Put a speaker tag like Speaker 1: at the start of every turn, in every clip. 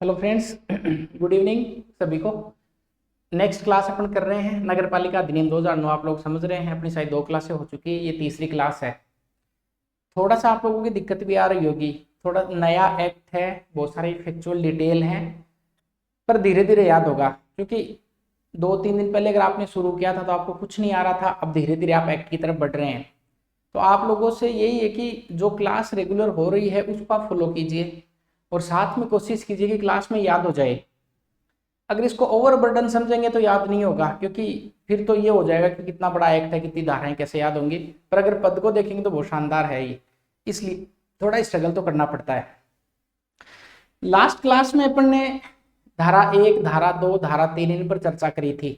Speaker 1: Hello friends, good evening सभी को। Next class अपन कर रहे हैं नगर पालिका अधिनियम 2009। आप लोग समझ रहे हैं अपनी शायद 2 क्लासें हो चुकी है, ये तीसरी क्लास है। थोड़ा सा आप लोगों की दिक्कत भी आ रही होगी, थोड़ा नया एक्ट है, बहुत सारी फैक्चुअल डिटेल है, पर धीरे धीरे याद होगा। क्योंकि 2-3 दिन पहले अगर आपने शुरू किया था तो आपको कुछ नहीं आ रहा था, अब धीरे धीरे आप एक्ट की तरफ बढ़ रहे हैं। तो आप लोगों से यही है कि जो क्लास रेगुलर हो रही है उसको आप फॉलो कीजिए और साथ में कोशिश कीजिए कि क्लास में याद हो जाए। अगर इसको ओवरबर्डन समझेंगे तो याद नहीं होगा, क्योंकि फिर तो ये हो जाएगा कि कितना बड़ा एक्ट है, कितनी धाराएं कैसे याद होंगी। पर अगर पद को देखेंगे तो बहुत शानदार है ये, इसलिए थोड़ा स्ट्रगल तो करना पड़ता है। लास्ट क्लास में अपन ने धारा 1, धारा 2, धारा 3 इन पर चर्चा करी थी,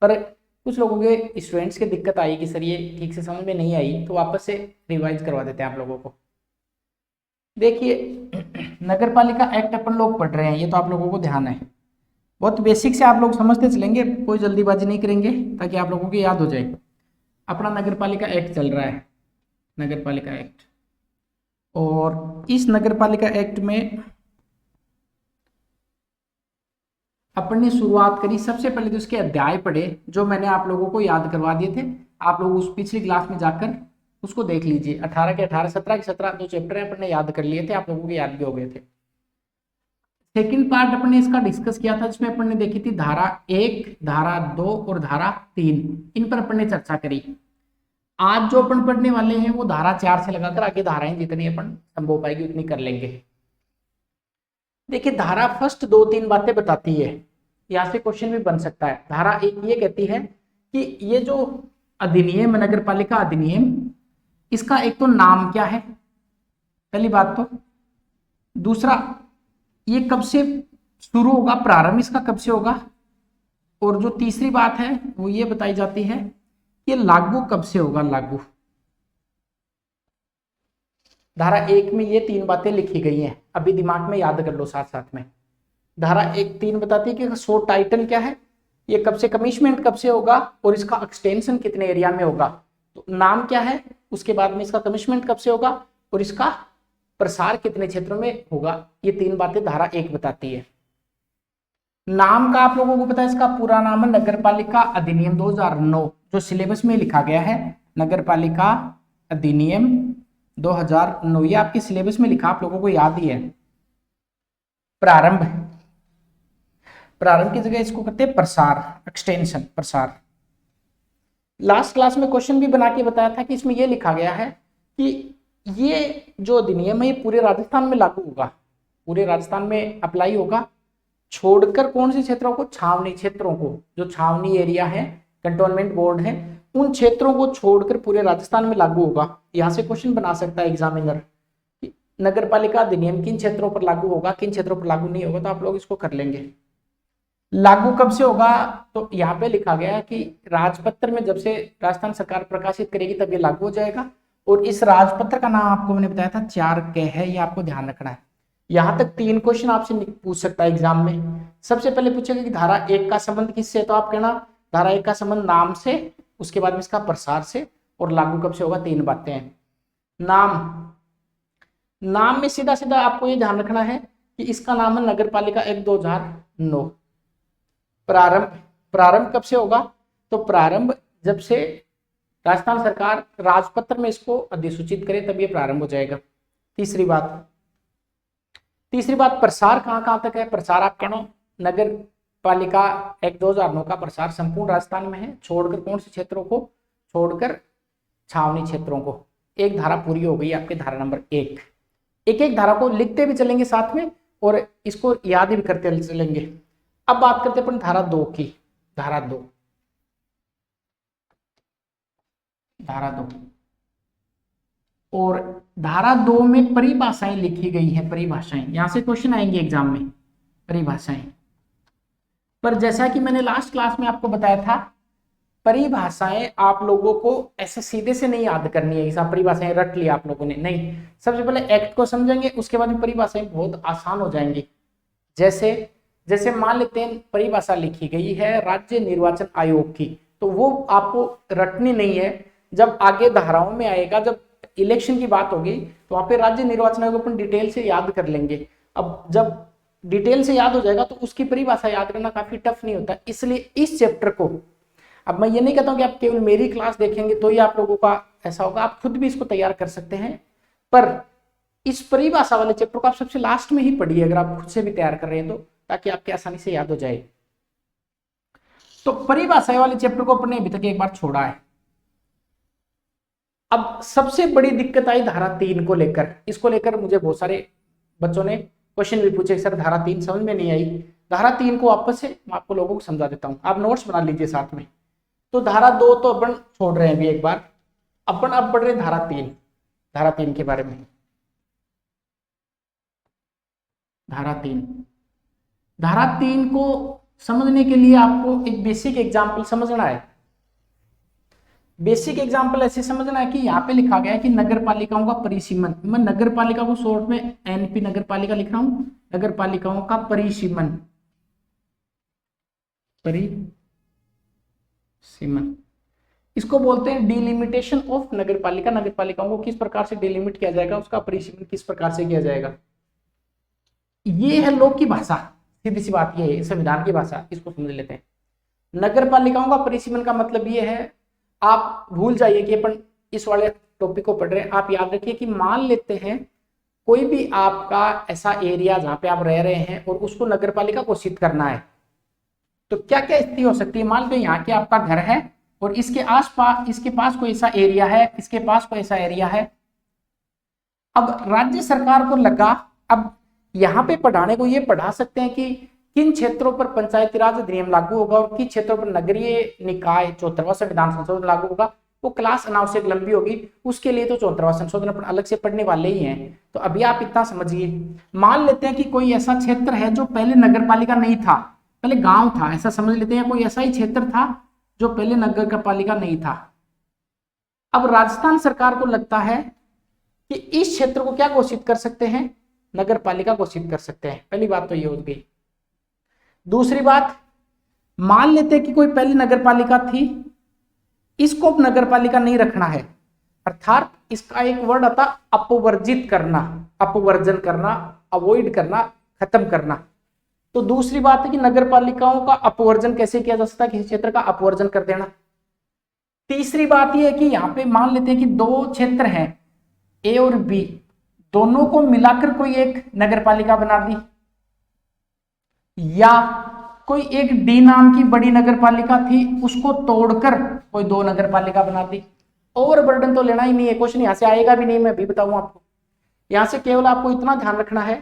Speaker 1: पर कुछ लोगों के स्टूडेंट्स की दिक्कत आई कि सर ये ठीक से समझ में नहीं आई, तो वापस से रिवाइज करवा देते हैं आप लोगों को। देखिए, नगर पालिका एक्ट अपन लोग पढ़ रहे हैं, ये तो आप लोगों को ध्यान है। बहुत बेसिक से आप लोग समझते चलेंगे, कोई जल्दीबाजी नहीं करेंगे ताकि आप लोगों को याद हो जाए। अपना नगर पालिका एक्ट चल रहा है, नगर पालिका एक्ट। और इस नगर पालिका एक्ट में अपन ने शुरुआत करी, सबसे पहले तो उसके अध्याय पढ़े जो मैंने आप लोगों को याद करवा दिए थे। आप लोग उस पिछली क्लास में जाकर उसको देख लीजिए। 18 के 18, 17 के 17 दो चैप्टर है, अपन ने याद कर लिए थे, आप लोगों को याद भी हो गए थे। सेकंड पार्ट अपन ने इसका डिस्कस किया था, जिसमें अपन ने देखी थी धारा 1, धारा 2 और धारा 3, इन पर अपन ने चर्चा करी। आज जो अपन पढ़ने वाले हैं वो धारा 4 से लगाकर आगे धाराएं जितनी अपन संभव हो पाएगी उतनी कर लेंगे। देखिए, धारा फर्स्ट 2-3 बातें बताती है, यहाँ से क्वेश्चन भी बन सकता है। धारा 1 ये कहती है कि ये जो अधिनियम नगर पालिका अधिनियम, इसका एक तो नाम क्या है, पहली बात तो। दूसरा, ये कब से शुरू होगा, प्रारंभ इसका कब से होगा। और जो तीसरी बात है वो ये बताई जाती है कि लागू कब से होगा, लागू। धारा 1 में ये 3 बातें लिखी गई हैं, अभी दिमाग में याद कर लो साथ साथ में। धारा 1 3 बताती है कि शो टाइटल क्या है, ये कब से कमिशमेंट कब से होगा और इसका एक्सटेंशन कितने एरिया में होगा। तो नाम क्या है, उसके बाद में इसका कमिशमेंट कब से होगा और इसका प्रसार कितने क्षेत्रों में होगा, ये 3 बातें धारा 1 बताती है। नाम का आप लोगों को पता है, इसका पूरा नाम है नगर पालिका अधिनियम 2009, जो सिलेबस में लिखा गया है नगर पालिका अधिनियम 2009, ये आपके सिलेबस में लिखा, आप लोगों को याद ही है। प्रारंभ, प्रारंभ की जगह इसको करते हैं प्रसार, एक्सटेंशन, प्रसार। लास्ट क्लास में क्वेश्चन भी बना के बताया था कि इसमें यह लिखा गया है कि ये जो अधिनियम है ये पूरे राजस्थान में लागू होगा, पूरे राजस्थान में अप्लाई होगा, छोड़कर कौन से क्षेत्रों को, छावनी क्षेत्रों को, जो छावनी एरिया है, कंटोनमेंट बोर्ड है, उन क्षेत्रों को छोड़कर पूरे राजस्थान में लागू होगा। यहां से क्वेश्चन बना सकता है एग्जामिनर, नगर पालिका अधिनियम किन क्षेत्रों पर लागू होगा, किन क्षेत्रों पर लागू नहीं होगा, तो आप लोग इसको कर लेंगे। लागू कब से होगा, तो यहाँ पे लिखा गया है कि राजपत्र में जब से राजस्थान सरकार प्रकाशित करेगी तब ये लागू हो जाएगा। और इस राजपत्र का नाम आपको मैंने बताया था 4 है, ये आपको ध्यान रखना है। यहां तक 3 क्वेश्चन आपसे पूछ सकता है एग्जाम में। सबसे पहले पूछेगा कि धारा 1 का संबंध किससे, तो आप कहना धारा 1 का संबंध नाम से, उसके बाद में इसका प्रसार से, और लागू कब से होगा, 3 बातें हैं। नाम में सीधा सीधा आपको ये ध्यान रखना है कि इसका नाम है नगर पालिका एक्ट 2009। प्रारंभ कब से होगा, तो प्रारंभ जब से राजस्थान सरकार राजपत्र में इसको अधिसूचित करे तब ये प्रारंभ हो जाएगा। तीसरी बात प्रसार कहां कहां तक है, प्रसार आप कहना नगर पालिका एक्ट 2009 का प्रसार संपूर्ण राजस्थान में है, छोड़कर कौन से क्षेत्रों को, छोड़कर छावनी क्षेत्रों को। एक धारा पूरी हो गई आपके, धारा नंबर 1। एक एक धारा को लिखते भी चलेंगे साथ में और इसको याद भी करते चलेंगे। अब बात करते हैं अपन धारा 2 की। धारा 2 और धारा 2 में परिभाषाएं लिखी गई हैं, परिभाषाएं, यहां से क्वेश्चन आएंगे एग्जाम में, परिभाषाएं। पर जैसा कि मैंने लास्ट क्लास में आपको बताया था, परिभाषाएं आप लोगों को ऐसे सीधे से नहीं याद करनी है, ऐसा परिभाषाएं रट लिया आप लोगों ने, नहीं। सबसे पहले एक्ट को समझेंगे, उसके बाद में परिभाषाएं बहुत आसान हो जाएंगी। जैसे मान लेते हैं परिभाषा लिखी गई है राज्य निर्वाचन आयोग की, तो वो आपको रटनी नहीं है, जब आगे धाराओं में आएगा, जब इलेक्शन की बात होगी तो वहां पे राज्य निर्वाचन आयोग अपन डिटेल से याद कर लेंगे। अब जब डिटेल से याद हो जाएगा तो उसकी परिभाषा याद करना काफी टफ नहीं होता। इसलिए इस चैप्टर को, अब मैं ये नहीं कहता हूं कि आप केवल मेरी क्लास देखेंगे तो ही आप लोगों का ऐसा होगा, आप खुद भी इसको तैयार कर सकते हैं, पर इस परिभाषा वाले चैप्टर को आप सबसे लास्ट में ही पढ़िए अगर आप खुद से भी तैयार कर रहे हैं तो, ताकि आपके आसानी से याद हो जाए। तो परिभाषा वाले चैप्टर को अपने अभी तक एक बार छोड़ा है। अब सबसे बड़ी दिक्कत आई धारा 3 को लेकर। इसको लेकर मुझे बहुत सारे बच्चों ने क्वेश्चन भी पूछे, सर धारा 3 समझ में नहीं आई। धारा 3 को वापस से मैं आपको लोगों को समझा देता हूं, आप नोट्स बना लीजिए साथ में। तो धारा 2 तो अपन छोड़ रहे हैं अभी एक बार, अपन अब पढ़ रहे हैं धारा 3। धारा 3 के बारे में, धारा 3 को समझने के लिए आपको एक बेसिक एग्जाम्पल समझना है। बेसिक एग्जाम्पल ऐसे समझना है कि यहाँ पे लिखा गया है कि नगर पालिकाओं का परिसीमन, मैं नगर पालिका को शॉर्ट में एनपी नगर पालिका लिख रहा हूं, नगर पालिकाओं का परिसीमन, इसको बोलते हैं डिलिमिटेशन ऑफ नगर पालिका। नगर पालिकाओं को किस प्रकार से डिलिमिट किया जाएगा, उसका परिसीमन किस प्रकार से किया जाएगा। ये है लोक की भाषा, सीधी सी बात ये है, संविधान की भाषा, इसको समझ लेते हैं। नगर पालिकाओं का परिसीमन का मतलब ये है, आप भूल जाइए कि अपन इस वाले टॉपिक को पढ़ रहे हैं, आप याद रखिए कि मान लेते हैं कोई भी आपका ऐसा एरिया जहां पे आप रह रहे हैं और उसको नगर पालिका घोषित करना है, तो क्या क्या स्थिति हो सकती है। मान लो यहाँ के आपका घर है और इसके आसपास, इसके पास कोई ऐसा एरिया है, इसके पास कोई ऐसा एरिया है। अब राज्य सरकार को लगा, अब यहाँ पे पढ़ाने को ये पढ़ा सकते हैं कि किन क्षेत्रों पर पंचायती राज अधिनियम लागू होगा और किन क्षेत्रों पर नगरीय निकाय 74वां संविधान संशोधन लागू होगा। वो क्लास अनावश्यक लंबी होगी, उसके लिए तो 74वां संशोधन अपन अलग से पढ़ने वाले ही हैं। तो अभी आप इतना समझिए, मान लेते हैं कि कोई ऐसा क्षेत्र है जो पहले नगर पालिका नहीं था, पहले गांव था, ऐसा समझ लेते हैं। कोई ऐसा ही क्षेत्र था जो पहले नगर पालिका नहीं था। अब राजस्थान सरकार को लगता है कि इस क्षेत्र को क्या घोषित कर सकते हैं, नगर पालिका घोषित कर सकते हैं। पहली बात तो ये हो गई। दूसरी बात, मान लेते हैं कि कोई पहली नगर पालिका थी, इसको अब नगर पालिका नहीं रखना है, अर्थात इसका एक वर्ड आता अपवर्जित करना, अपवर्जन करना, अवॉइड करना, खत्म करना। तो दूसरी बात है कि नगर पालिकाओं का अपवर्जन कैसे किया जा सकता है, किसी क्षेत्र का अपवर्जन कर देना। तीसरी बात यह है कि यहाँ पे मान लेते हैं कि दो क्षेत्र हैं ए और बी, दोनों को मिलाकर कोई एक नगर पालिका बना दी, या कोई एक डी नाम की बड़ी नगर पालिका थी, उसको तोड़कर कोई दो नगर पालिका बना दी। ओवरबर्डन तो लेना ही नहीं है, क्वेश्चन यहां से आएगा भी नहीं, मैं भी बताऊं आपको। यहां से केवल आपको इतना ध्यान रखना है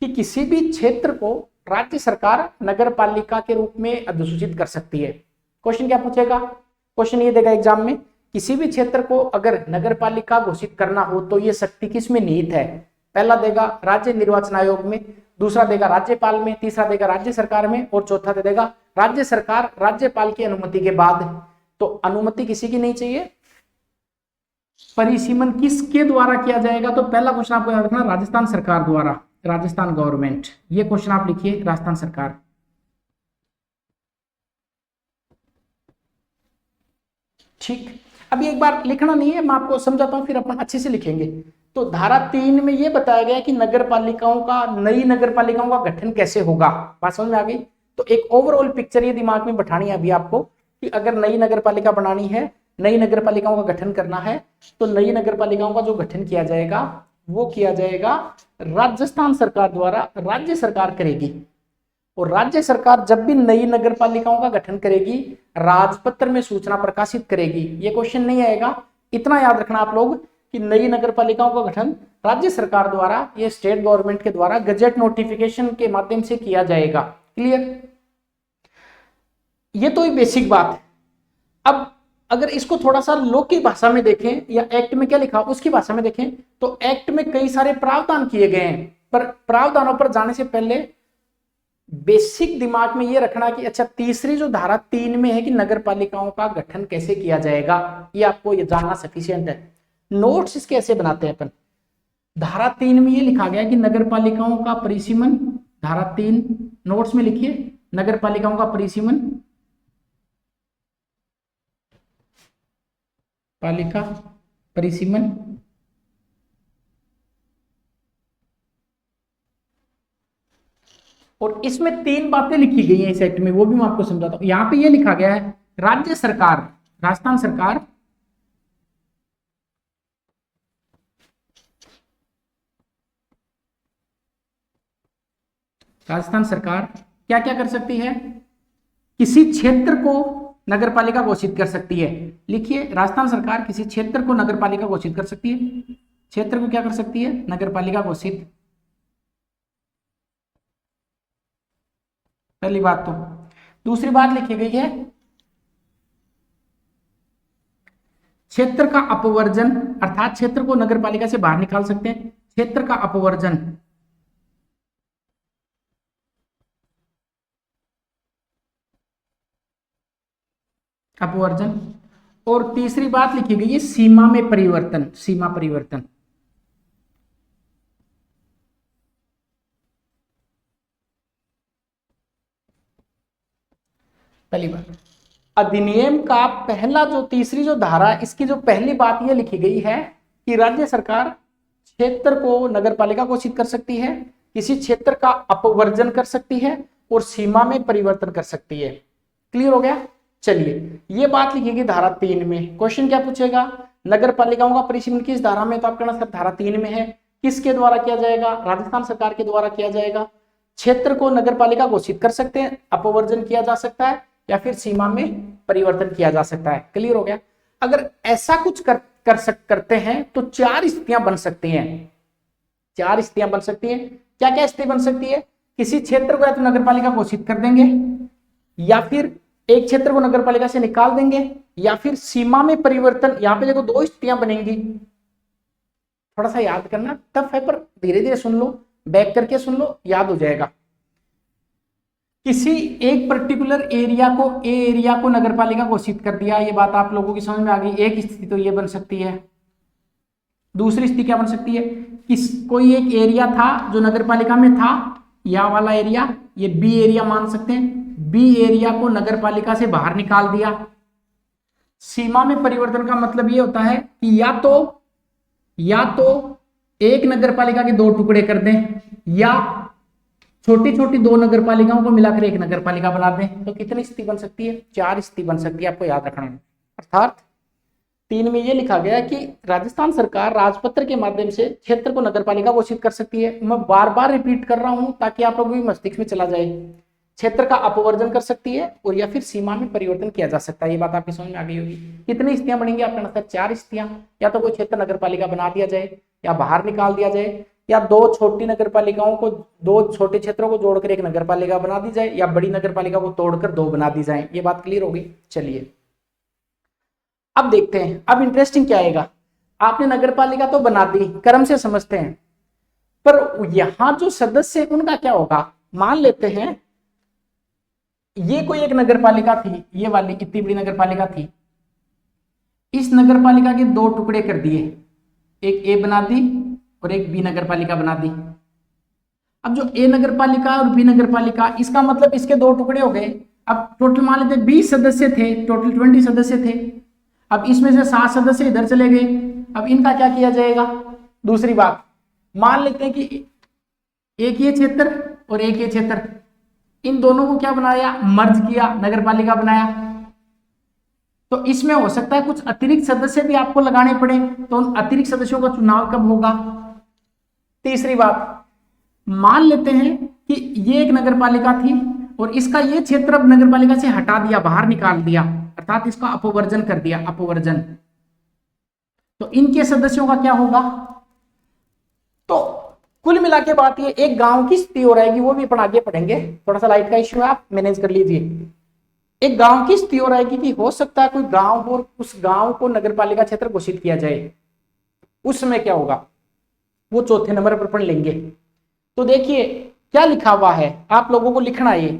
Speaker 1: कि किसी भी क्षेत्र को राज्य सरकार नगर पालिका के रूप में अधिसूचित कर सकती है। क्वेश्चन क्या पूछेगा, क्वेश्चन ये देगा एग्जाम में, किसी भी क्षेत्र को अगर नगर पालिका घोषित करना हो तो ये शक्ति किस में निहित है। पहला देगा राज्य निर्वाचन आयोग में, दूसरा देगा राज्यपाल में, तीसरा देगा राज्य सरकार में, और चौथा दे देगा राज्य सरकार राज्यपाल की अनुमति के बाद। तो अनुमति किसी की नहीं चाहिए, परिसीमन किसके द्वारा किया जाएगा। तो पहला क्वेश्चन आपको याद रखना, राजस्थान सरकार द्वारा, राजस्थान गवर्नमेंट, ये क्वेश्चन आप लिखिए, राजस्थान सरकार। ठीक, अभी एक बार लिखना नहीं है, मैं आपको समझाता हूं, फिर अपन अच्छे से लिखेंगे। तो धारा 3 में यह बताया गया कि नगर पालिकाओं का, नई नगर पालिकाओं का गठन कैसे होगा। बात समझ में आ गई। तो एक ओवरऑल पिक्चर ये दिमाग में बैठानी है अभी आपको कि अगर नई नगर पालिका बनानी है, नई नगर पालिकाओं का गठन करना है, तो नई नगर पालिकाओं का जो गठन किया जाएगा वो किया जाएगा राजस्थान सरकार द्वारा, राज्य सरकार करेगी। और राज्य सरकार जब भी नई नगर पालिकाओं का गठन करेगी, राजपत्र में सूचना प्रकाशित करेगी। ये क्वेश्चन नहीं आएगा, इतना याद रखना आप लोग कि नई नगर पालिकाओं का गठन राज्य सरकार द्वारा, ये स्टेट गवर्नमेंट के द्वारा गजेट नोटिफिकेशन के माध्यम से किया जाएगा। क्लियर, ये तो बेसिक बात है। अब अगर इसको थोड़ा सा लोक की भाषा में देखें, या एक्ट में क्या लिखा उसकी भाषा में देखें, तो एक्ट में कई सारे प्रावधान किए गए हैं, पर प्रावधानों पर जाने से पहले बेसिक दिमाग में यह रखना कि अच्छा, तीसरी जो धारा 3 में है कि नगर पालिकाओं का गठन कैसे किया जाएगा, ये आपको ये जानना सफिशिएंट है। नोट्स इसके ऐसे बनाते हैं अपन। धारा 3 में ये लिखा गया कि नगर पालिकाओं का परिसीमन, धारा 3 नोट्स में लिखिए, नगर पालिकाओं का परिसीमन, पालिका परिसीमन, और इसमें तीन बातें लिखी गई हैं इस एक्ट में, वो भी मैं आपको समझाता हूं। यहां पे ये लिखा गया है राज्य सरकार, राजस्थान सरकार राजस्थान सरकार क्या क्या कर सकती है, किसी क्षेत्र को नगर पालिका घोषित कर सकती है। लिखिए, राजस्थान सरकार किसी क्षेत्र को नगर पालिका घोषित कर सकती है, क्षेत्र को क्या कर सकती है, नगर पालिका घोषित। पहली बात तो। दूसरी बात लिखी गई है क्षेत्र का अपवर्जन, अर्थात क्षेत्र को नगर पालिका से बाहर निकाल सकते हैं, क्षेत्र का अपवर्जन। अपवर्जन। और तीसरी बात लिखी गई है सीमा में परिवर्तन, सीमा परिवर्तन। पहली बात, अधिनियम का पहला जो तीसरी जो धारा, इसकी जो पहली बात यह लिखी गई है कि राज्य सरकार क्षेत्र को नगर पालिका घोषित कर सकती है, किसी क्षेत्र का अपवर्जन कर सकती है और सीमा में परिवर्तन कर सकती है। क्लियर हो गया। चलिए, ये बात लिखी गई धारा 3 में। क्वेश्चन क्या पूछेगा, नगर पालिकाओं का परिसीमन किस धारा में, तो आप कहना सर धारा 3 में है। किसके द्वारा किया जाएगा, राजस्थान सरकार के द्वारा किया जाएगा। क्षेत्र को नगर पालिका घोषित कर सकते हैं, अपवर्जन किया जा सकता है या फिर सीमा में परिवर्तन किया जा सकता है। क्लियर हो गया। अगर ऐसा कुछ करते हैं तो चार स्थितियां बन सकती हैं, चार स्थितियां बन सकती हैं। क्या क्या स्थिति बन सकती है, किसी क्षेत्र को या तो नगर पालिका घोषित कर देंगे, या फिर एक क्षेत्र को नगर पालिका से निकाल देंगे, या फिर सीमा में परिवर्तन। यहां पे देखो दो स्थितियां बनेंगी, थोड़ा सा याद करना, टफ है पर धीरे धीरे सुन लो, बैक करके सुन लो, याद हो जाएगा। किसी एक पर्टिकुलर एरिया को, ए एरिया को नगर पालिका घोषित कर दिया, ये बात आप लोगों की समझ में आ गई। एक स्थिति तो ये बन सकती है। दूसरी स्थिति क्या बन सकती है, कोई एक एरिया था जो नगर पालिका में था, यह वाला एरिया, ये बी एरिया मान सकते हैं, बी एरिया को नगर पालिका से बाहर निकाल दिया। सीमा में परिवर्तन का मतलब ये होता है कि या तो एक नगर पालिका के दो टुकड़े कर दें, या छोटी छोटी दो नगर पालिकाओं को मिलाकर एक नगर पालिका बना दें। तो कितनी स्थिति बन सकती है, चार स्थिति बन सकती है, आपको याद रखना है। अर्थात 3 में ये लिखा गया कि राजस्थान सरकार राजपत्र के माध्यम से क्षेत्र को नगर पालिका घोषित कर सकती है। मैं बार बार रिपीट कर रहा हूं ताकि आप लोगों के मस्तिष्क में चला जाए। क्षेत्र का अपवर्जन कर सकती है और या फिर सीमा में परिवर्तन किया जा सकता है। ये बात आपकी समझ में आ गई होगी। कितनी स्थितियां बनेंगी, आपका आंसर चार स्थितियां। या तो कोई क्षेत्र नगर पालिका बना दिया जाए, या बाहर निकाल दिया जाए, या दो छोटी नगर पालिकाओं को, दो छोटे क्षेत्रों को जोड़कर एक नगर पालिका बना दी जाए, या बड़ी नगर पालिका को तोड़कर दो बना दी जाए। ये बात क्लियर होगी। चलिए अब देखते हैं, अब इंटरेस्टिंग क्या आएगा। आपने नगर पालिका तो बना दी, क्रम से समझते हैं, पर यहां जो सदस्य है उनका क्या होगा। मान लेते हैं ये कोई एक नगर पालिका थी, ये वाली इतनी बड़ी नगर पालिका थी, इस नगर पालिका के दो टुकड़े कर दिए, एक ए बना दी और एक बी नगर पालिका बना दी। अब जो ए नगर पालिका और बी नगर पालिका, इसका मतलब इसके दो टुकड़े हो गए। अब टोटल मान लेते 20 सदस्य थे, टोटल 20 सदस्य थे। अब इसमें से 7 सदस्य इधर चले गए। अब इनका क्या किया जाएगा। दूसरी बात, मान लेते हैं कि एक ये क्षेत्र और एक ये क्षेत्र, इन दोनों को क्या बनाया, मर्ज किया, नगर पालिका बनाया। तो इसमें हो सकता है कुछ अतिरिक्त सदस्य भी आपको लगाने पड़े, तो उन अतिरिक्त सदस्यों का चुनाव कब होगा। तीसरी बात, मान लेते हैं कि ये एक नगर पालिका थी और इसका ये क्षेत्र अब नगर पालिका से हटा दिया, बाहर निकाल दिया, अर्थात इसका अपवर्जन कर दिया, अपवर्जन। तो इनके सदस्यों का क्या होगा। तो कुल मिला के बात ये, एक गांव की स्थिति हो रहेगी, वो भी अपन आगे पढ़ेंगे। थोड़ा सा लाइट का इश्यू है, आप मैनेज कर लीजिए। एक गांव की स्थिति हो रहेगी कि हो सकता है कोई गांव हो, उस गांव को नगर पालिका क्षेत्र घोषित किया जाए। उस समय क्या होगा, वो चौथे नंबर पर अपन लेंगे। तो देखिए क्या लिखा हुआ है, आप लोगों को लिखना है। ये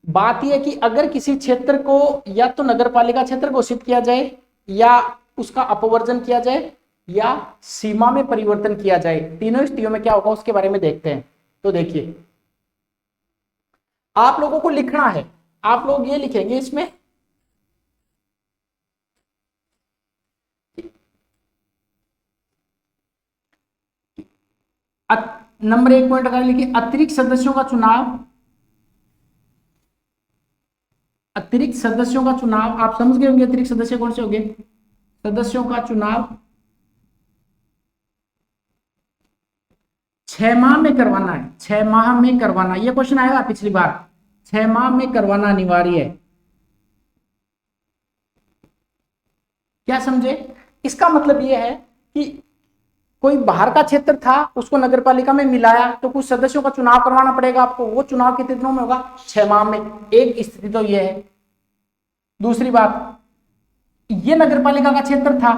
Speaker 1: बात यह कि अगर किसी क्षेत्र को या तो नगर पालिका क्षेत्र घोषित किया जाए, या उसका अपवर्जन किया जाए, या सीमा में परिवर्तन किया जाए, तीनों स्थितियों में क्या होगा उसके बारे में देखते हैं। तो देखिए आप लोगों को लिखना है, आप लोग ये लिखेंगे इसमें नंबर 1 पॉइंट अगर लिखिए, अतिरिक्त सदस्यों का चुनाव अतिरिक्त सदस्यों का चुनाव आप समझ गए होंगे, अतिरिक्त सदस्य कौन से होंगे? सदस्यों का चुनाव 6 माह में करवाना है, 6 माह में करवाना, ये क्वेश्चन आएगा पिछली बार, 6 माह में करवाना अनिवार्य है। क्या समझे? इसका मतलब ये है कि कोई बाहर का क्षेत्र था उसको नगर पालिका में मिलाया तो कुछ सदस्यों का चुनाव करवाना पड़ेगा आपको, वो चुनाव कितने दिनों में होगा? 6 माह में। एक स्थिति तो ये है। दूसरी बात, ये नगर पालिका का क्षेत्र था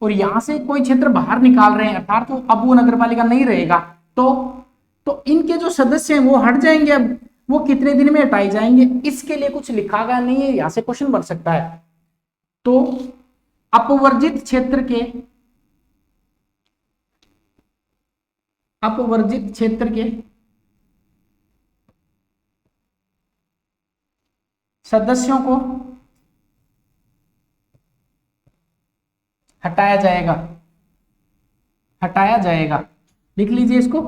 Speaker 1: और यहां से कोई क्षेत्र बाहर निकाल रहे हैं, अर्थात तो अब वो नगर पालिका नहीं रहेगा, तो इनके जो सदस्य हैं वो हट जाएंगे। अब वो कितने दिन में हटाए जाएंगे, इसके लिए कुछ लिखा गया नहीं है, यहां से क्वेश्चन बन सकता है। तो अपवर्जित क्षेत्र के सदस्यों को हटाया जाएगा। लिख लीजिए इसको।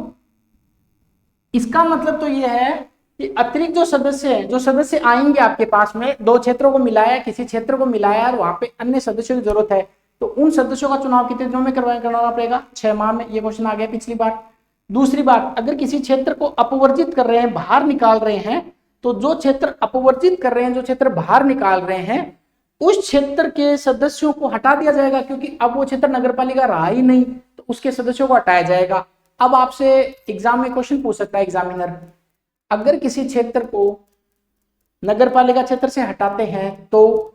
Speaker 1: इसका मतलब तो यह है कि अतिरिक्त जो सदस्य है, जो सदस्य आएंगे आपके पास में, दो क्षेत्रों को मिलाया, किसी क्षेत्र को मिलाया और वहां पे अन्य सदस्यों की जरूरत है, तो उन सदस्यों का चुनाव कितने दिनों में करवाना पड़ेगा? 6 माह में। ये क्वेश्चन आ गया पिछली बार। दूसरी बात, अगर किसी क्षेत्र को अपवर्जित कर रहे हैं, बाहर निकाल रहे हैं, तो जो क्षेत्र अपवर्जित कर रहे हैं, जो क्षेत्र बाहर निकाल रहे हैं, उस क्षेत्र के सदस्यों को हटा दिया जाएगा, क्योंकि अब वो क्षेत्र नगरपालिका रहा ही नहीं, तो उसके सदस्यों को हटाया जाएगा। अब आपसे एग्जाम में क्वेश्चन पूछ सकता है एग्जामिनर, अगर किसी क्षेत्र को नगरपालिका क्षेत्र से हटाते हैं तो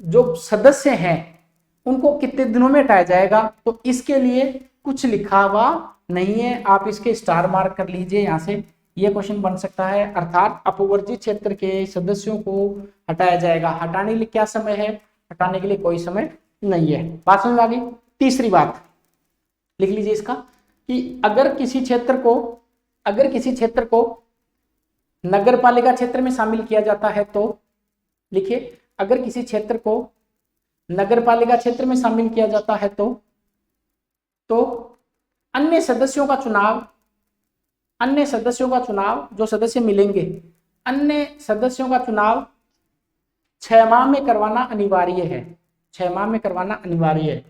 Speaker 1: जो सदस्य हैं उनको कितने दिनों में हटाया जाएगा? तो इसके लिए कुछ लिखा हुआ नहीं है, आप इसके स्टार मार्क कर लीजिए यहां से। ये क्वेश्चन बन सकता है, अर्थात अपवर्जित क्षेत्र के सदस्यों को हटाया जाएगा। हटाने के लिए क्या समय है? हटाने के लिए कोई समय नहीं है। बात समझ में आ गई? तीसरी बात लिख लीजिए इसका, कि अगर किसी क्षेत्र को नगरपालिका क्षेत्र में शामिल किया जाता है तो, लिखिए, अगर किसी क्षेत्र को नगरपालिका क्षेत्र में शामिल किया जाता है तो अन्य सदस्यों का चुनाव जो सदस्य मिलेंगे, अन्य सदस्यों का चुनाव 6 माह में करवाना अनिवार्य है। 6 माह में करवाना अनिवार्य है।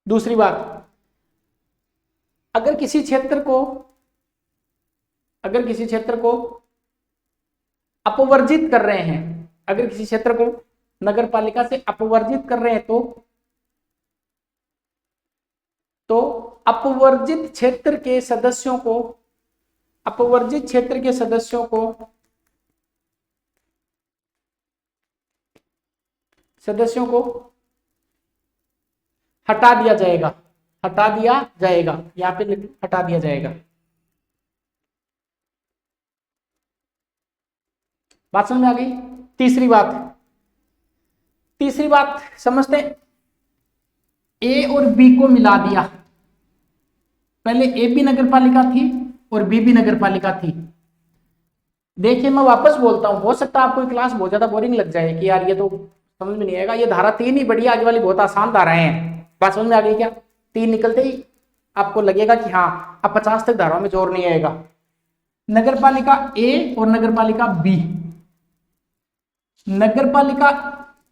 Speaker 1: दूसरी बात, अगर किसी क्षेत्र को अपवर्जित कर रहे हैं, अगर किसी क्षेत्र को नगरपालिका से अपवर्जित कर रहे हैं तो अपवर्जित क्षेत्र के सदस्यों को हटा दिया जाएगा। यहाँ पे हटा दिया जाएगा। बात समझ में आ गई? तीसरी बात समझते हैं। ए और बी को मिला दिया, पहले ए भी नगरपालिका थी और बी भी नगरपालिका थी। देखिए मैं वापस बोलता हूं, हो सकता है आपको क्लास बहुत ज्यादा बोरिंग लग जाए कि यार ये तो समझ में नहीं आएगा, ये धारा 3 ही बढ़िया, आज वाली बहुत आसान धाराएं हैं। बात समझ में आ गई क्या? 3 निकलते ही आपको लगेगा कि हाँ अब 50 तक धाराओं में जोर नहीं आएगा। नगरपालिका ए और नगरपालिका बी, नगरपालिका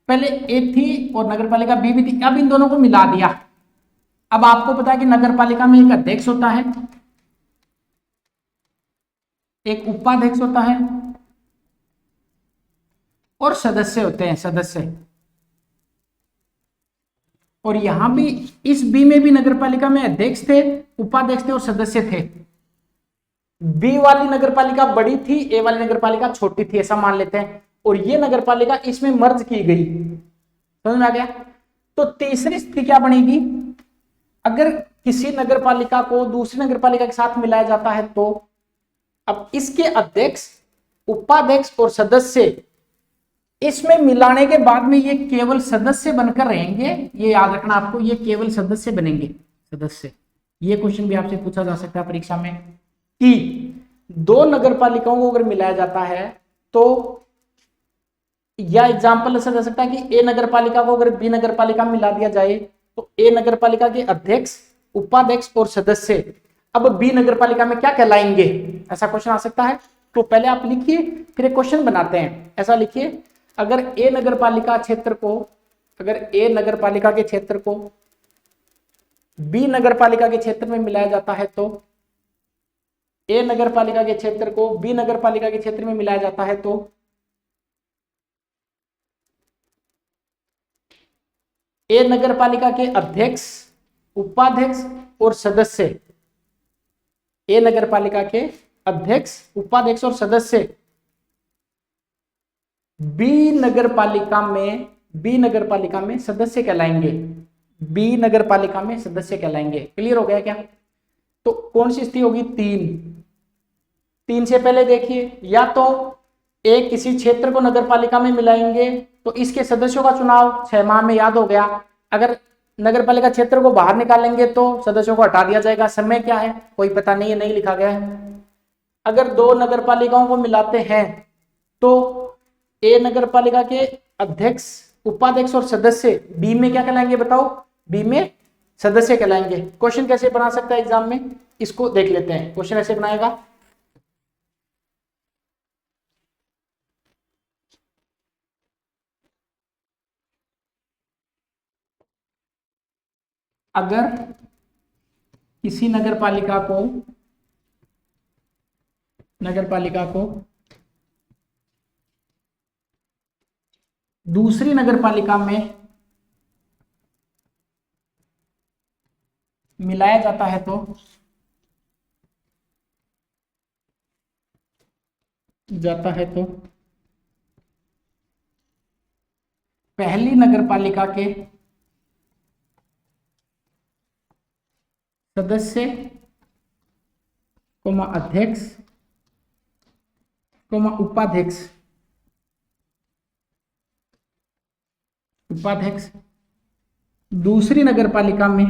Speaker 1: पहले ए थी और नगरपालिका बी भी थी, अब इन दोनों को मिला दिया। अब आपको पता है कि नगरपालिका में एक अध्यक्ष होता है, एक उपाध्यक्ष होता है और सदस्य होते हैं, सदस्य। और यहां भी इस बी में भी नगरपालिका में अध्यक्ष थे, उपाध्यक्ष थे और सदस्य थे। बी वाली नगरपालिका बड़ी थी, ए वाली नगरपालिका छोटी थी, ऐसा मान लेते हैं, और ये नगरपालिका इसमें मर्ज की गई। समझ में आ गया? तो तीसरी स्थिति क्या बनेगी? अगर किसी नगरपालिका को दूसरी नगरपालिका के साथ मिलाया जाता है तो अब इसके अध्यक्ष, उपाध्यक्ष और सदस्य इसमें मिलाने के बाद में ये केवल सदस्य बनकर रहेंगे। ये याद रखना आपको, ये केवल सदस्य बनेंगे, सदस्य। ये क्वेश्चन भी आपसे पूछा जा सकता है परीक्षा में कि दो नगरपालिकाओं को अगर मिलाया जाता है तो, या एग्जाम्पल ऐसा जा सकता है कि ए नगरपालिका को अगर बी नगरपालिका में मिला दिया जाए तो ए नगरपालिका के अध्यक्ष, उपाध्यक्ष और सदस्य अब बी नगरपालिका में क्या कहलाएंगे? ऐसा क्वेश्चन आ सकता है। तो पहले आप लिखिए, फिर एक क्वेश्चन बनाते हैं। ऐसा लिखिए, अगर ए नगर पालिका क्षेत्र को, अगर ए नगर पालिका के क्षेत्र को बी नगर पालिका के क्षेत्र में मिलाया जाता है तो, ए नगर पालिका के क्षेत्र को बी नगर पालिका के क्षेत्र में मिलाया जाता है तो ए नगर पालिका के अध्यक्ष, उपाध्यक्ष और सदस्य, ए नगर पालिका के अध्यक्ष, उपाध्यक्ष और सदस्य बी नगर पालिका में सदस्य कहलाएंगे, बी नगर पालिका में सदस्य कहलाएंगे। क्लियर हो गया क्या? तो कौन सी स्थिति होगी? 3 से पहले देखिए, या तो एक किसी क्षेत्र को नगर पालिका में मिलाएंगे तो इसके सदस्यों का चुनाव 6 माह में, याद हो गया। अगर नगर पालिका क्षेत्र को बाहर निकालेंगे तो सदस्यों को हटा दिया जाएगा। समय क्या है? कोई पता नहीं है, नहीं लिखा गया है। अगर 2 नगर पालिकाओं को मिलाते हैं तो ए नगर पालिका के अध्यक्ष, उपाध्यक्ष और सदस्य बी में क्या कहलाएंगे? बताओ, बी में सदस्य कहलाएंगे। क्वेश्चन कैसे बना सकता है एग्जाम में, इसको देख लेते हैं। क्वेश्चन ऐसे बनाएगा, अगर किसी नगर पालिका को दूसरी नगर पालिका में मिलाया जाता है तो पहली नगर पालिका के सदस्य, अध्यक्ष, उपाध्यक्ष दूसरी नगर पालिका में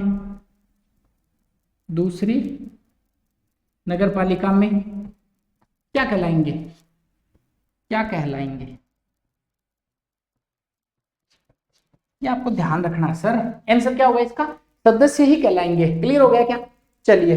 Speaker 1: क्या कहलाएंगे? ये आपको ध्यान रखना है सर। आंसर क्या होगा इसका? सदस्य ही कहलाएंगे। क्लियर हो गया क्या? चलिए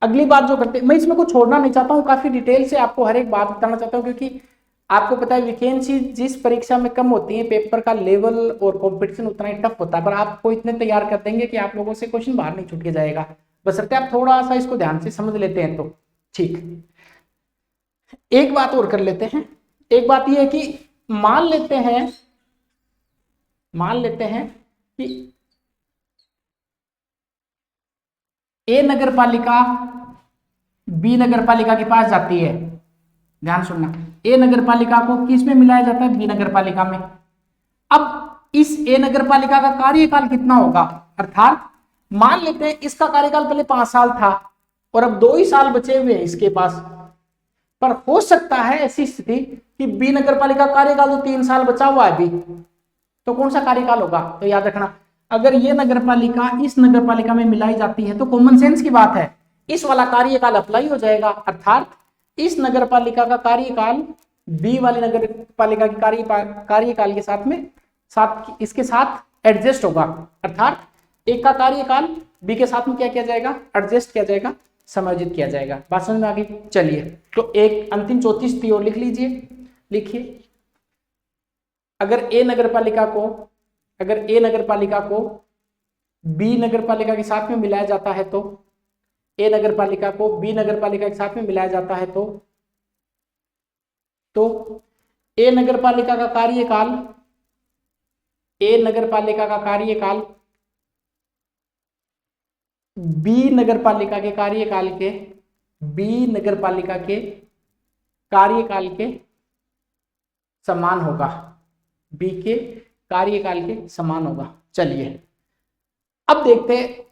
Speaker 1: अगली बात जो करते हैं, मैं इसमें कुछ छोड़ना नहीं चाहता हूँ, काफी डिटेल से आपको हर एक बात बताना चाहता हूँ, क्योंकि आपको पता है वैकेंसी जिस परीक्षा में कम होती है, पेपर का लेवल और कंपटीशन उतना ही टफ होता है, पर आपको इतने तैयार कर देंगे कि आप लोगों से क्वेश्चन बाहर नहीं छूट के जाएगा, बशर्ते आप थोड़ा सा इसको ध्यान से समझ लेते हैं तो। ठीक, एक बात और कर लेते हैं। एक बात यह है कि मान लेते हैं कि ए नगर पालिका बी नगर पालिका के पास जाती है। ध्यान सुनना, ए नगर पालिका को किस में मिलाया जाता है? बी नगर पालिका में। अब इस ए नगर पालिका का कार्यकाल कितना होगा? अर्थात मान लेते हैं इसका कार्यकाल पहले 5 साल था और अब 2 ही साल बचे हुए हैं इसके पास, पर हो सकता है ऐसी स्थिति कि बी नगर पालिका कार्यकाल तो 3 साल बचा हुआ है अभी, तो कौन सा कार्यकाल होगा? तो याद रखना, अगर ये नगर पालिका इस नगर पालिका में मिलाई जाती है तो कॉमन सेंस की बात है, इस वाला कार्यकाल अप्लाई हो जाएगा, अर्थात इस नगर पालिका का कार्यकाल बी वाली नगर पालिका के कार्यकाल के साथ इसके साथ एडजस्ट होगा, अर्थात एक का कार्यकाल बी के साथ में क्या किया जाएगा? एडजस्ट किया जाएगा, समायोजित किया जाएगा। बात समझ में आ गई? चलिए तो एक अंतिम चौथी स्थिति और लिख लीजिए। लिखिए, अगर ए नगर पालिका को बी नगर पालिका के साथ में मिलाया जाता है तो, ए नगर पालिका को बी नगर पालिका के साथ में मिलाया जाता है तो ए नगर पालिका का कार्यकाल बी नगर पालिका के कार्यकाल के समान होगा, बी के कार्यकाल के समान होगा। चलिए अब देखते हैं,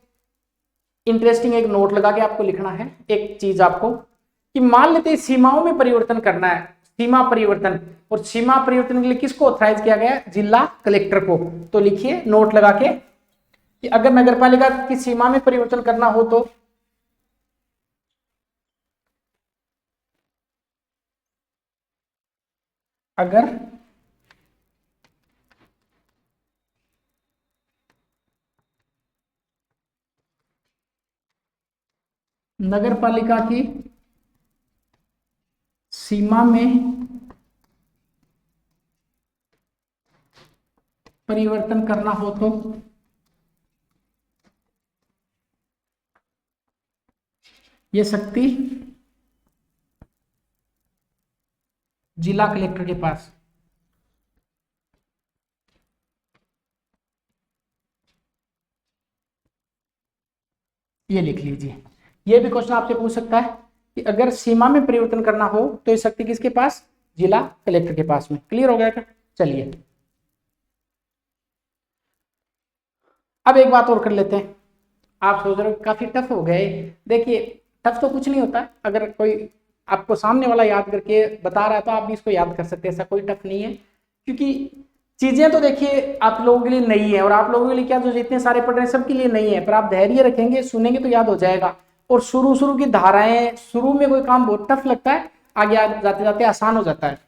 Speaker 1: इंटरेस्टिंग एक नोट लगा के आपको लिखना है एक चीज आपको, कि मान लेते हैं सीमाओं में परिवर्तन करना है, सीमा परिवर्तन, और सीमा परिवर्तन के लिए किसको ऑथराइज किया गया? जिला कलेक्टर को। तो लिखिए नोट लगा के कि अगर नगरपालिका की सीमा में परिवर्तन करना हो तो अगर नगरपालिका की सीमा में परिवर्तन करना हो तो ये शक्ति जिला कलेक्टर के पास। ये लिख लीजिए, ये भी क्वेश्चन आपसे पूछ सकता है कि अगर सीमा में परिवर्तन करना हो तो ये शक्ति किसके पास, जिला कलेक्टर के पास में। क्लियर हो गया क्या? चलिए अब एक बात और कर लेते हैं। आप सोच रहे हो काफी टफ हो गए। देखिए टफ तो कुछ नहीं होता, अगर कोई आपको सामने वाला याद करके बता रहा है तो आप भी इसको याद कर सकते हैं, ऐसा कोई टफ नहीं है। क्योंकि चीजें तो देखिए आप लोगों के लिए नई है, और आप लोगों के लिए क्या, जो जितने सारे पढ़ रहे हैं सबके लिए नई है, पर आप धैर्य रखेंगे, सुनेंगे तो याद हो जाएगा। और शुरू की धाराएं, शुरू में कोई काम बहुत टफ लगता है, आगे जाते जाते आसान हो जाता है।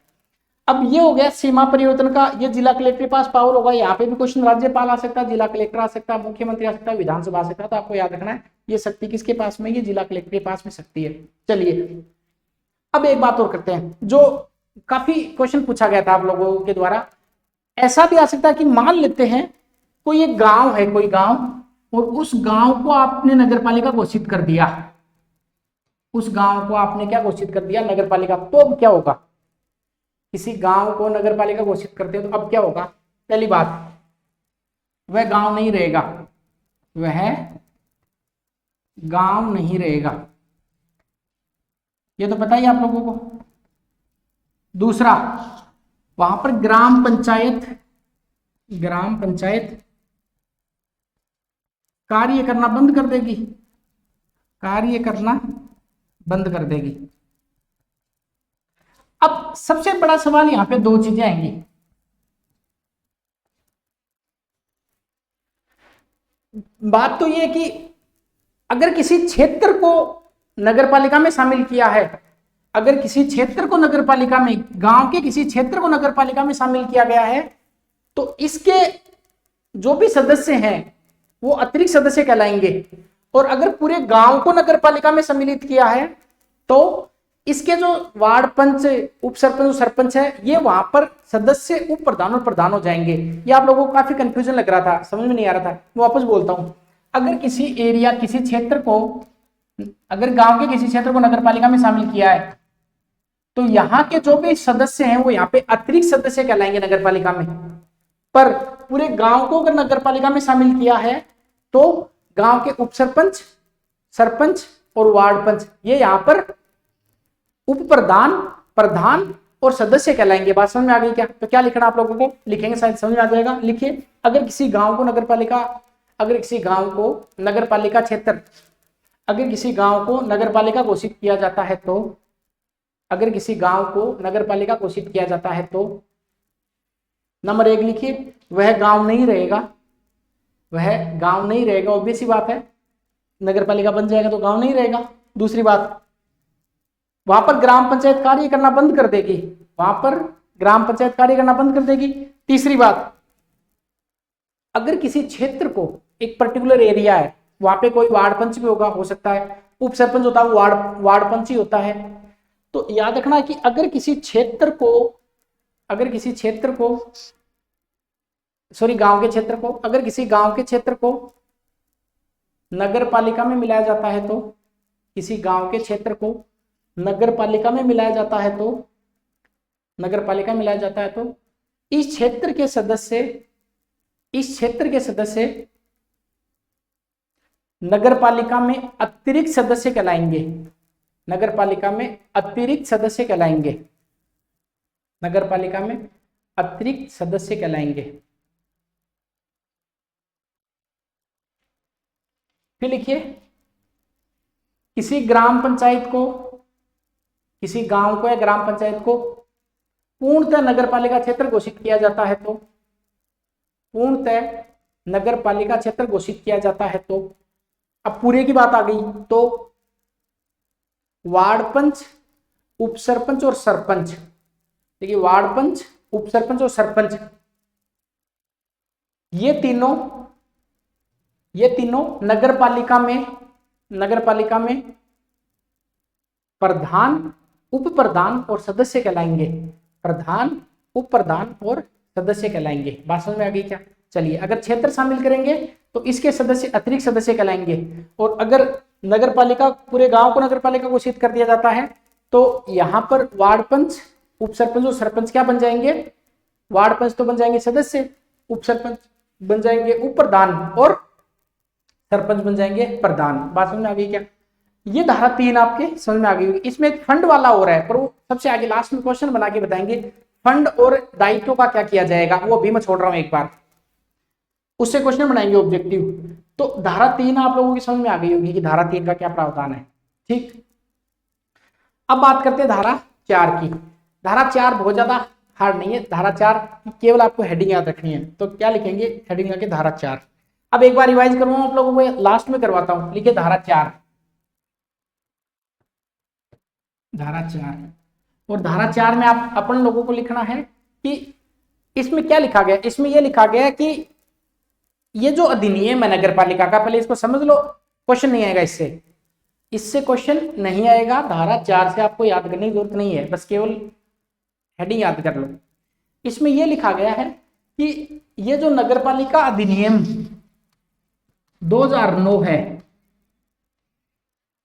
Speaker 1: अब ये हो गया सीमा परिवर्तन का, ये जिला कलेक्टर के पास पावर होगा। यहाँ पे भी क्वेश्चन राज्यपाल आ सकता है, जिला कलेक्टर आ सकता है, मुख्यमंत्री आ सकता है, विधानसभा आ सकता है। तो आपको याद रखना है ये शक्ति किसके पास में, ये जिला कलेक्टर के पास में शक्ति है। चलिए अब एक बात और करते हैं, जो काफी क्वेश्चन पूछा गया था आप लोगों के द्वारा। ऐसा भी आ सकता है कि मान लेते हैं कोई एक गांव है, कोई गांव, और उस गांव को आपने नगर पालिका घोषित कर दिया। उस गांव को आपने क्या घोषित कर दिया, नगर पालिका। तो अब क्या होगा, किसी गांव को नगर पालिका घोषित करते हो तो अब क्या होगा। पहली बात, वह गांव नहीं रहेगा, वह गांव नहीं रहेगा, ये तो पता ही आप लोगों को। दूसरा, वहां पर ग्राम पंचायत कार्य करना बंद कर देगी, कार्य करना बंद कर देगी। अब सबसे बड़ा सवाल यहां पे दो चीजें आएंगी। बात तो ये कि अगर किसी क्षेत्र को नगरपालिका में शामिल किया है, अगर किसी क्षेत्र को नगरपालिका में, गांव के किसी क्षेत्र को नगरपालिका में शामिल किया गया है, तो इसके जो भी सदस्य हैं वो अतिरिक्त सदस्य कहलाएंगे। और अगर पूरे गांव को नगरपालिका में सम्मिलित किया है तो इसके जो वार्ड पंच, उप सरपंच, सरपंच है, ये वहां पर सदस्य, उप प्रधान और प्रधान हो जाएंगे। ये आप लोगों को काफी कंफ्यूजन लग रहा था, समझ में नहीं आ रहा था, मैं वापस बोलता हूं। अगर किसी एरिया, किसी क्षेत्र को, अगर गांव के किसी क्षेत्र को नगरपालिका में शामिल किया है तो यहाँ के जो भी सदस्य हैं वो यहाँ पे अतिरिक्त सदस्य कहलाएंगे नगरपालिका में। पर पूरे गांव को अगर नगरपालिका में शामिल किया है तो गांव के उप सरपंच, सरपंच और वार्ड पंच, ये यहाँ पर उप प्रधान, प्रधान और सदस्य कहलाएंगे। बात समझ में आ गई क्या? तो क्या लिखना आप लोगों को, लिखेंगे शायद समझ में आ जाएगा। लिखिए, अगर किसी गांव को नगरपालिका, अगर किसी गांव को नगरपालिका क्षेत्र, अगर किसी गांव को नगरपालिका घोषित किया जाता है तो, अगर किसी गांव को नगरपालिका घोषित किया जाता है तो नंबर 1 लिखिए, वह गांव नहीं रहेगा, वह गांव नहीं रहेगा। ऑब्वियस सी बात है, नगरपालिका बन जाएगा तो गांव नहीं रहेगा। दूसरी बात, वहां पर ग्राम पंचायत कार्य करना बंद कर देगी, वहां पर ग्राम पंचायत कार्य करना बंद कर देगी। तीसरी बात, अगर किसी क्षेत्र को, एक पर्टिकुलर एरिया है, वहां पे कोई वार्ड पंच भी होगा, हो सकता है उप सरपंच होता है, वो वार्ड पंच ही होता है। तो याद रखना कि अगर किसी क्षेत्र को, अगर किसी क्षेत्र को, सॉरी गांव के क्षेत्र को, अगर किसी गांव के क्षेत्र को नगरपालिका में मिलाया जाता है तो, किसी गांव के क्षेत्र को नगरपालिका में मिलाया जाता है तो, नगरपालिका में मिलाया जाता है तो इस क्षेत्र के सदस्य, इस क्षेत्र के सदस्य नगरपालिका में अतिरिक्त सदस्य कहलाएंगे, नगरपालिका में अतिरिक्त सदस्य कहलाएंगे, नगरपालिका में अतिरिक्त सदस्य कहलाएंगे। फिर लिखिए, किसी ग्राम पंचायत को, किसी गांव को या ग्राम पंचायत को पूर्णतः नगरपालिका क्षेत्र घोषित किया जाता है तो, पूर्णतः नगरपालिका क्षेत्र घोषित किया जाता है तो, अब पूरे की बात आ गई, तो वार्ड पंच, उप सरपंच और सरपंच, देखिए वार्ड पंच, उप सरपंच और सरपंच, ये तीनों नगरपालिका में, नगरपालिका में प्रधान उप प्रधान और सदस्य कहलाएंगे। प्रधान, उप प्रधान और सदस्य कहलाएंगे। बात समझ में आ गई क्या? चलिए, अगर क्षेत्र शामिल करेंगे तो इसके सदस्य अतिरिक्त सदस्य कहलाएंगे। और अगर नगर पालिका, पूरे गांव को नगर पालिका घोषित कर दिया जाता है तो यहाँ पर वार्ड पंच, उप सरपंच और सरपंच क्या बन जाएंगे? वार्ड पंच तो बन जाएंगे सदस्य, उप सरपंच बन जाएंगे उप प्रधान और सरपंच बन जाएंगे प्रधान। बात समझ में आ गई क्या? ये धारा 3 आपके समझ में आ गई होगी। इसमें एक फंड वाला हो रहा है, पर वो सबसे आगे लास्ट में क्वेश्चन बना के बताएंगे फंड और दायित्व का क्या किया जाएगा, वो अभी मैं छोड़ रहा हूं एक बार, उससे क्वेश्चन बनाएंगे ऑब्जेक्टिव। तो धारा 3 आप लोगों की समझ में आ गई होगी कि धारा 3 का क्या प्रावधान है। ठीक, अब बात करते हैं धारा 4 की। धारा 4 बहुत ज्यादा हार्ड नहीं है। धारा 4 केवल आपको हेडिंग याद रखनी है, तो क्या लिखेंगे? हेडिंग आके धारा 4। अब एक बार रिवाइज करवाऊं आप लोगों को, लास्ट में करवाता हूं। लिखिए धारा 4, धारा 4। और धारा 4 में आप अपन लोगों को लिखना है कि इसमें क्या लिखा गया। इसमें यह लिखा गया कि ये जो अधिनियम है नगर पालिका का, पहले इसको समझ लो, क्वेश्चन नहीं आएगा इससे, इससे क्वेश्चन नहीं आएगा। धारा 4 से आपको याद करने की जरूरत नहीं है, बस केवल हेडिंग याद कर लो। इसमें यह लिखा गया है कि ये जो नगर पालिका अधिनियम 2009 है,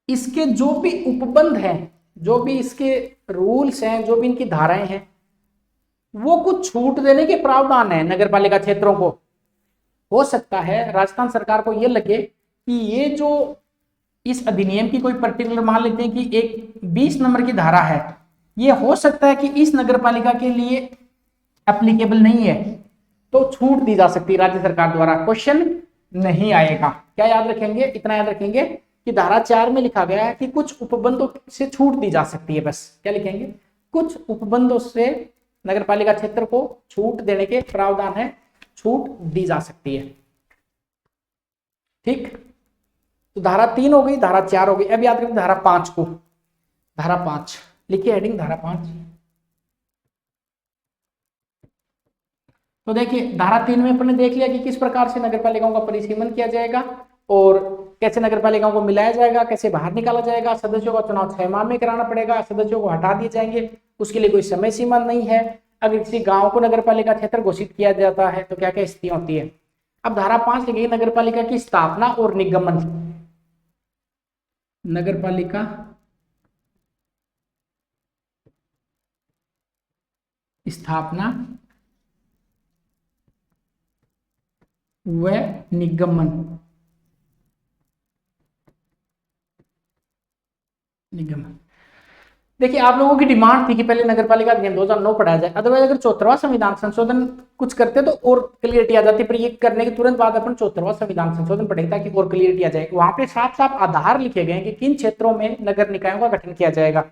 Speaker 1: इसके जो भी उपबंध हैं, जो भी इसके रूल्स हैं, जो भी इनकी धाराएं हैं, वो कुछ छूट देने के प्रावधान है नगर पालिका क्षेत्रों को। हो सकता है राजस्थान सरकार को ये लगे कि ये जो इस अधिनियम की कोई पर्टिकुलर, मान लेते हैं कि एक 20 नंबर की धारा है, ये हो सकता है कि इस नगर पालिका के लिए एप्लीकेबल नहीं है, तो छूट दी जा सकती है राज्य सरकार द्वारा, क्वेश्चन नहीं आएगा। क्या याद रखेंगे? इतना याद रखेंगे कि धारा 4 में लिखा गया है कि कुछ उपबंधों से छूट दी जा सकती है। बस क्या लिखेंगे? कुछ उपबंधों से नगर पालिका क्षेत्र को छूट देने के प्रावधान है, छूट दी जा सकती है। ठीक, तो धारा 3 हो गई, धारा 4 हो गई। अब याद करें धारा 5 को। धारा 5 लिखिए हेडिंग धारा 5। तो देखिए धारा 3 में अपने देख लिया कि किस प्रकार से नगर पालिकाओं का परिसीमन किया जाएगा और कैसे नगर पालिकाओं को मिलाया जाएगा, कैसे बाहर निकाला जाएगा। सदस्यों का चुनाव 6 माह में कराना पड़ेगा, सदस्यों को हटा दिए जाएंगे, उसके लिए कोई समय सीमा नहीं है। अगर किसी गांव को नगर पालिका क्षेत्र घोषित किया जाता है तो क्या क्या स्थितियां होती है। अब धारा 5 लिखेगी नगर पालिका की स्थापना और निगमन। नगर पालिका स्थापना व निगमन। निगमन देखिए, आप लोगों की डिमांड थी कि पहले नगर पालिका अधिनियम 2009 पढ़ाया जाए, अदरवाइज अगर 74वां संविधान संशोधन कुछ करते तो और क्लियरिटी आ जाती, पर ये करने के तुरंत बाद अपन 74वां संविधान संशोधन पढ़ेंगे ताकि और क्लियरिटी आ जाए। वहां पे साफ साफ आधार लिखे गए हैं कि किन क्षेत्रों में नगर निकायों का गठन किया जाएगा।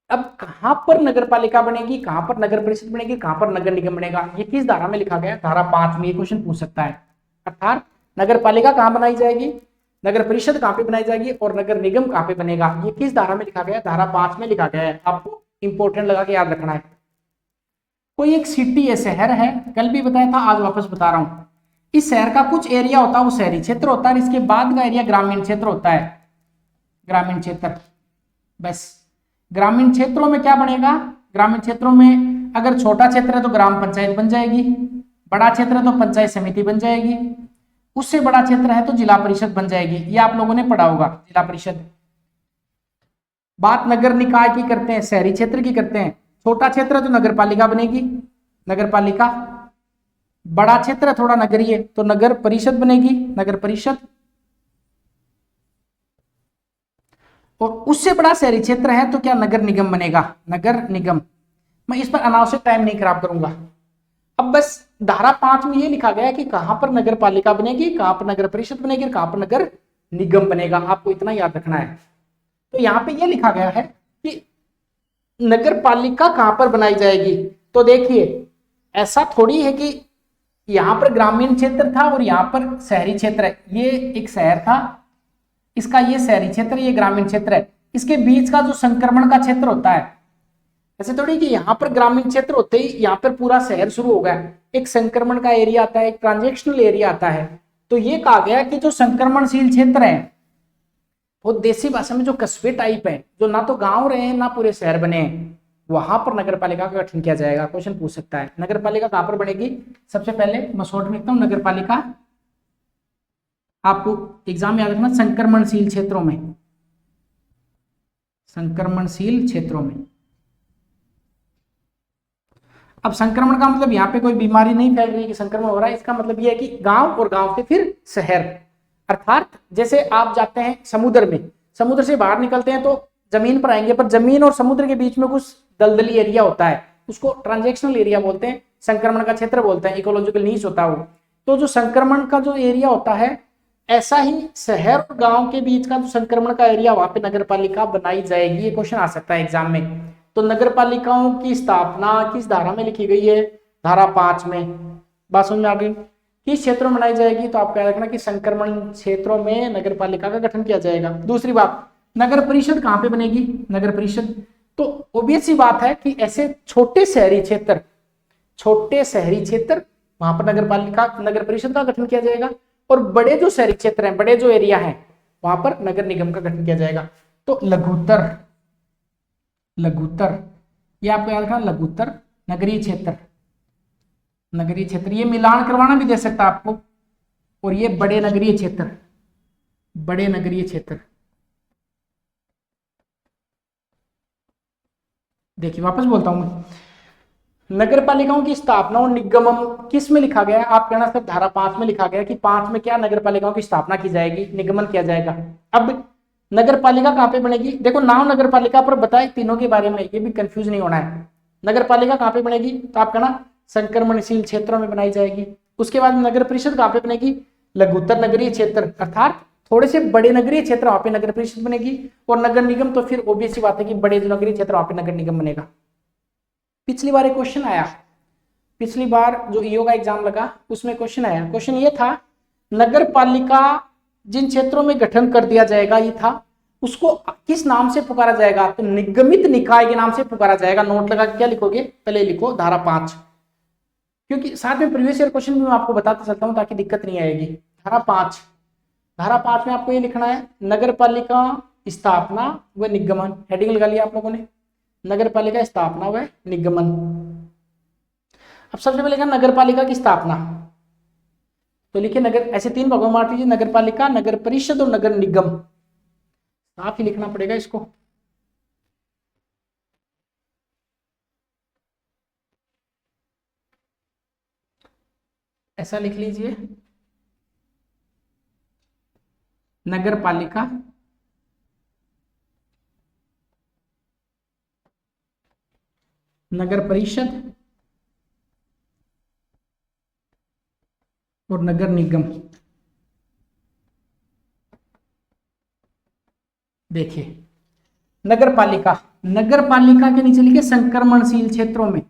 Speaker 1: अब कहां पर नगर पालिका बनेगी, कहां पर नगर परिषद बनेगी, कहां पर नगर निगम बनेगा, ये किस धारा में लिखा गया? धारा 5 में ये क्वेश्चन पूछ सकता है। अर्थात नगर पालिका कहां बनाई जाएगी, नगर परिषद कहां पे बनाई जाएगी और नगर निगम कहां पे बनेगा, ये किस धारा में लिखा गया? धारा 5 में लिखा गया है। आपको इंपॉर्टेंट लगा के याद रखना है। कोई एक सिटी है, शहर है, कल भी बताया था, आज वापस बता रहा हूं। इस शहर का कुछ एरिया होता है वो शहरी क्षेत्र होता है, इसके बाद का एरिया ग्रामीण क्षेत्र होता है। ग्रामीण क्षेत्र, बस ग्रामीण क्षेत्रों में क्या बनेगा? ग्रामीण क्षेत्रों में अगर छोटा क्षेत्र है तो ग्राम पंचायत बन जाएगी, बड़ा क्षेत्र है तो पंचायत समिति बन जाएगी, उससे बड़ा क्षेत्र है तो जिला परिषद बन जाएगी। ये आप लोगों ने पढ़ा होगा, जिला परिषद। बात नगर निकाय की करते हैं, शहरी क्षेत्र की करते हैं। छोटा क्षेत्र है तो नगर पालिका बनेगी, नगर पालिका। बड़ा क्षेत्र है थोड़ा नगरीय तो नगर परिषद बनेगी, नगर परिषद। और उससे बड़ा शहरी क्षेत्र है तो क्या? नगर निगम बनेगा, नगर निगम। मैं इस पर अनावश्यक टाइम नहीं खराब करूंगा। अब बस धारा 5 में ये लिखा गया है कि कहां पर नगर पालिका बनेगी, कहां पर नगर परिषद बनेगी, कहां पर नगर निगम बनेगा। आपको इतना याद रखना है। तो यहाँ पे ये लिखा गया है कि नगर पालिका कहां पर बनाई जाएगी। तो देखिए ऐसा थोड़ी है कि यहाँ पर ग्रामीण क्षेत्र था और यहाँ पर शहरी क्षेत्र है। ये एक शहर था, इसका ये शहरी क्षेत्र, ये ग्रामीण क्षेत्र है। इसके बीच का जो संक्रमण का क्षेत्र होता है, ऐसे थोड़ी कि यहाँ पर ग्रामीण क्षेत्र होते ही यहाँ पर पूरा शहर शुरू हो गया। एक संक्रमण का एरिया आता है, एक ट्रांजेक्शनल एरिया आता है। तो ये कहा गया कि जो संक्रमणशील क्षेत्र है, वो देसी भाषा में जो कस्बे टाइप है, जो ना तो गांव रहे हैं ना पूरे शहर बने हैं, वहां पर नगर पालिका का गठन किया जाएगा। क्वेश्चन पूछ सकता है नगर पालिका कहां पर बनेगी। सबसे पहले मैं शॉर्ट में लिखता हूं, नगर पालिका आपको एग्जाम में याद रखना संक्रमणशील क्षेत्रों में, संक्रमणशील क्षेत्रों में। अब संक्रमण का मतलब यहाँ पे कोई बीमारी नहीं फैल रही है कि संक्रमण हो रहा है, इसका मतलब यह है कि गांव और गांव से फिर शहर, अर्थात जैसे आप जाते हैं समुद्र में, समुद्र से बाहर निकलते हैं तो जमीन पर आएंगे, पर जमीन और समुद्र के बीच में कुछ दलदली एरिया होता है, उसको ट्रांजैक्शनल एरिया बोलते हैं, संक्रमण का क्षेत्र बोलते हैं, इकोलॉजिकल नीच होता है वो। तो जो संक्रमण का जो एरिया होता है, ऐसा ही शहर और गांव के बीच का जो संक्रमण का एरिया, वहां पे नगर पालिका बनाई जाएगी। ये क्वेश्चन आ सकता है एग्जाम में। तो नगर पालिकाओं की स्थापना किस धारा में लिखी गई है, धारा 5 में। बात समझ में आ गई। किस क्षेत्रों में बनाई जाएगी, तो आपको याद रखना कि संक्रमण क्षेत्रों में नगर पालिका का गठन किया जाएगा। दूसरी बात, नगर परिषद कहां पे बनेगी, नगर परिषद, तो ऑब्वियस सी बात है कि ऐसे छोटे शहरी क्षेत्र, छोटे शहरी क्षेत्र, वहां पर नगर पालिका नगर परिषद का गठन किया जाएगा, और बड़े जो शहरी क्षेत्र हैं, बड़े जो एरिया हैं, वहां पर नगर निगम का गठन किया जाएगा। तो लघुत्तर, लघुत्तर ये आपको याद रखना, लघुत्तर नगरीय क्षेत्र, नगरीय क्षेत्र, ये मिलान करवाना भी दे सकता है आपको। और ये बड़े नगरीय क्षेत्र, बड़े नगरीय क्षेत्र। देखिए वापस बोलता हूं मैं, नगर पालिकाओं की स्थापना और निगमन किस में लिखा गया है, आप कहना सर धारा 5 में लिखा गया कि 5 में क्या नगर पालिकाओं की स्थापना की जाएगी, निगमन किया जाएगा। अब नगर पालिका कहां पे बनेगी, देखो नाम नगर पालिका पर बताए तीनों के बारे में, ये भी कंफ्यूज नहीं होना है। नगर पालिका कहां पे बनेगी, तो आप कहना संक्रमणशील क्षेत्रों में बनाई जाएगी। उसके बाद नगर परिषद कहां पे बनेगी, लघुत्तर नगरीय क्षेत्र, अर्थात थोड़े से बड़े नगरीय क्षेत्र, वहां पे नगर परिषद बनेगी। और नगर निगम तो फिर ऑब्वियस सी बात है कि बड़े जो नगरीय क्षेत्र वहां पे नगर निगम बनेगा। पिछली बार एक क्वेश्चन आया, पिछली बार जो ईओ का एग्जाम लगा उसमें क्वेश्चन आया, क्वेश्चन ये था नगर पालिका जिन क्षेत्रों में गठन कर दिया जाएगा, ये था उसको किस नाम से पुकारा जाएगा, तो निगमित निकाय के नाम से पुकारा जाएगा। नोट लगा क्या लिखोगे, पहले लिखो धारा 5, क्योंकि साथ में प्रीवियस ईयर क्वेश्चन भी मैं आपको बताता चलता हूं ताकि दिक्कत नहीं आएगी। धारा 5, धारा 5 में आपको ये लिखना है नगर पालिका स्थापना व निगमन, हेडिंग लगा लिया आप लोगों ने, नगर पालिका स्थापना व निगमन। अब सबसे पहले लिखा नगर पालिका की स्थापना, तो लिखिए नगर, ऐसे 3 भागों में बांट लीजिए, नगर पालिका, नगर परिषद और नगर निगम। साफ ही लिखना पड़ेगा इसको। ऐसा लिख लीजिए, नगर पालिका, नगर परिषद और नगर निगम। देखिए नगर पालिका, नगर पालिका के नीचे लिखे संक्रमणशील क्षेत्रों में,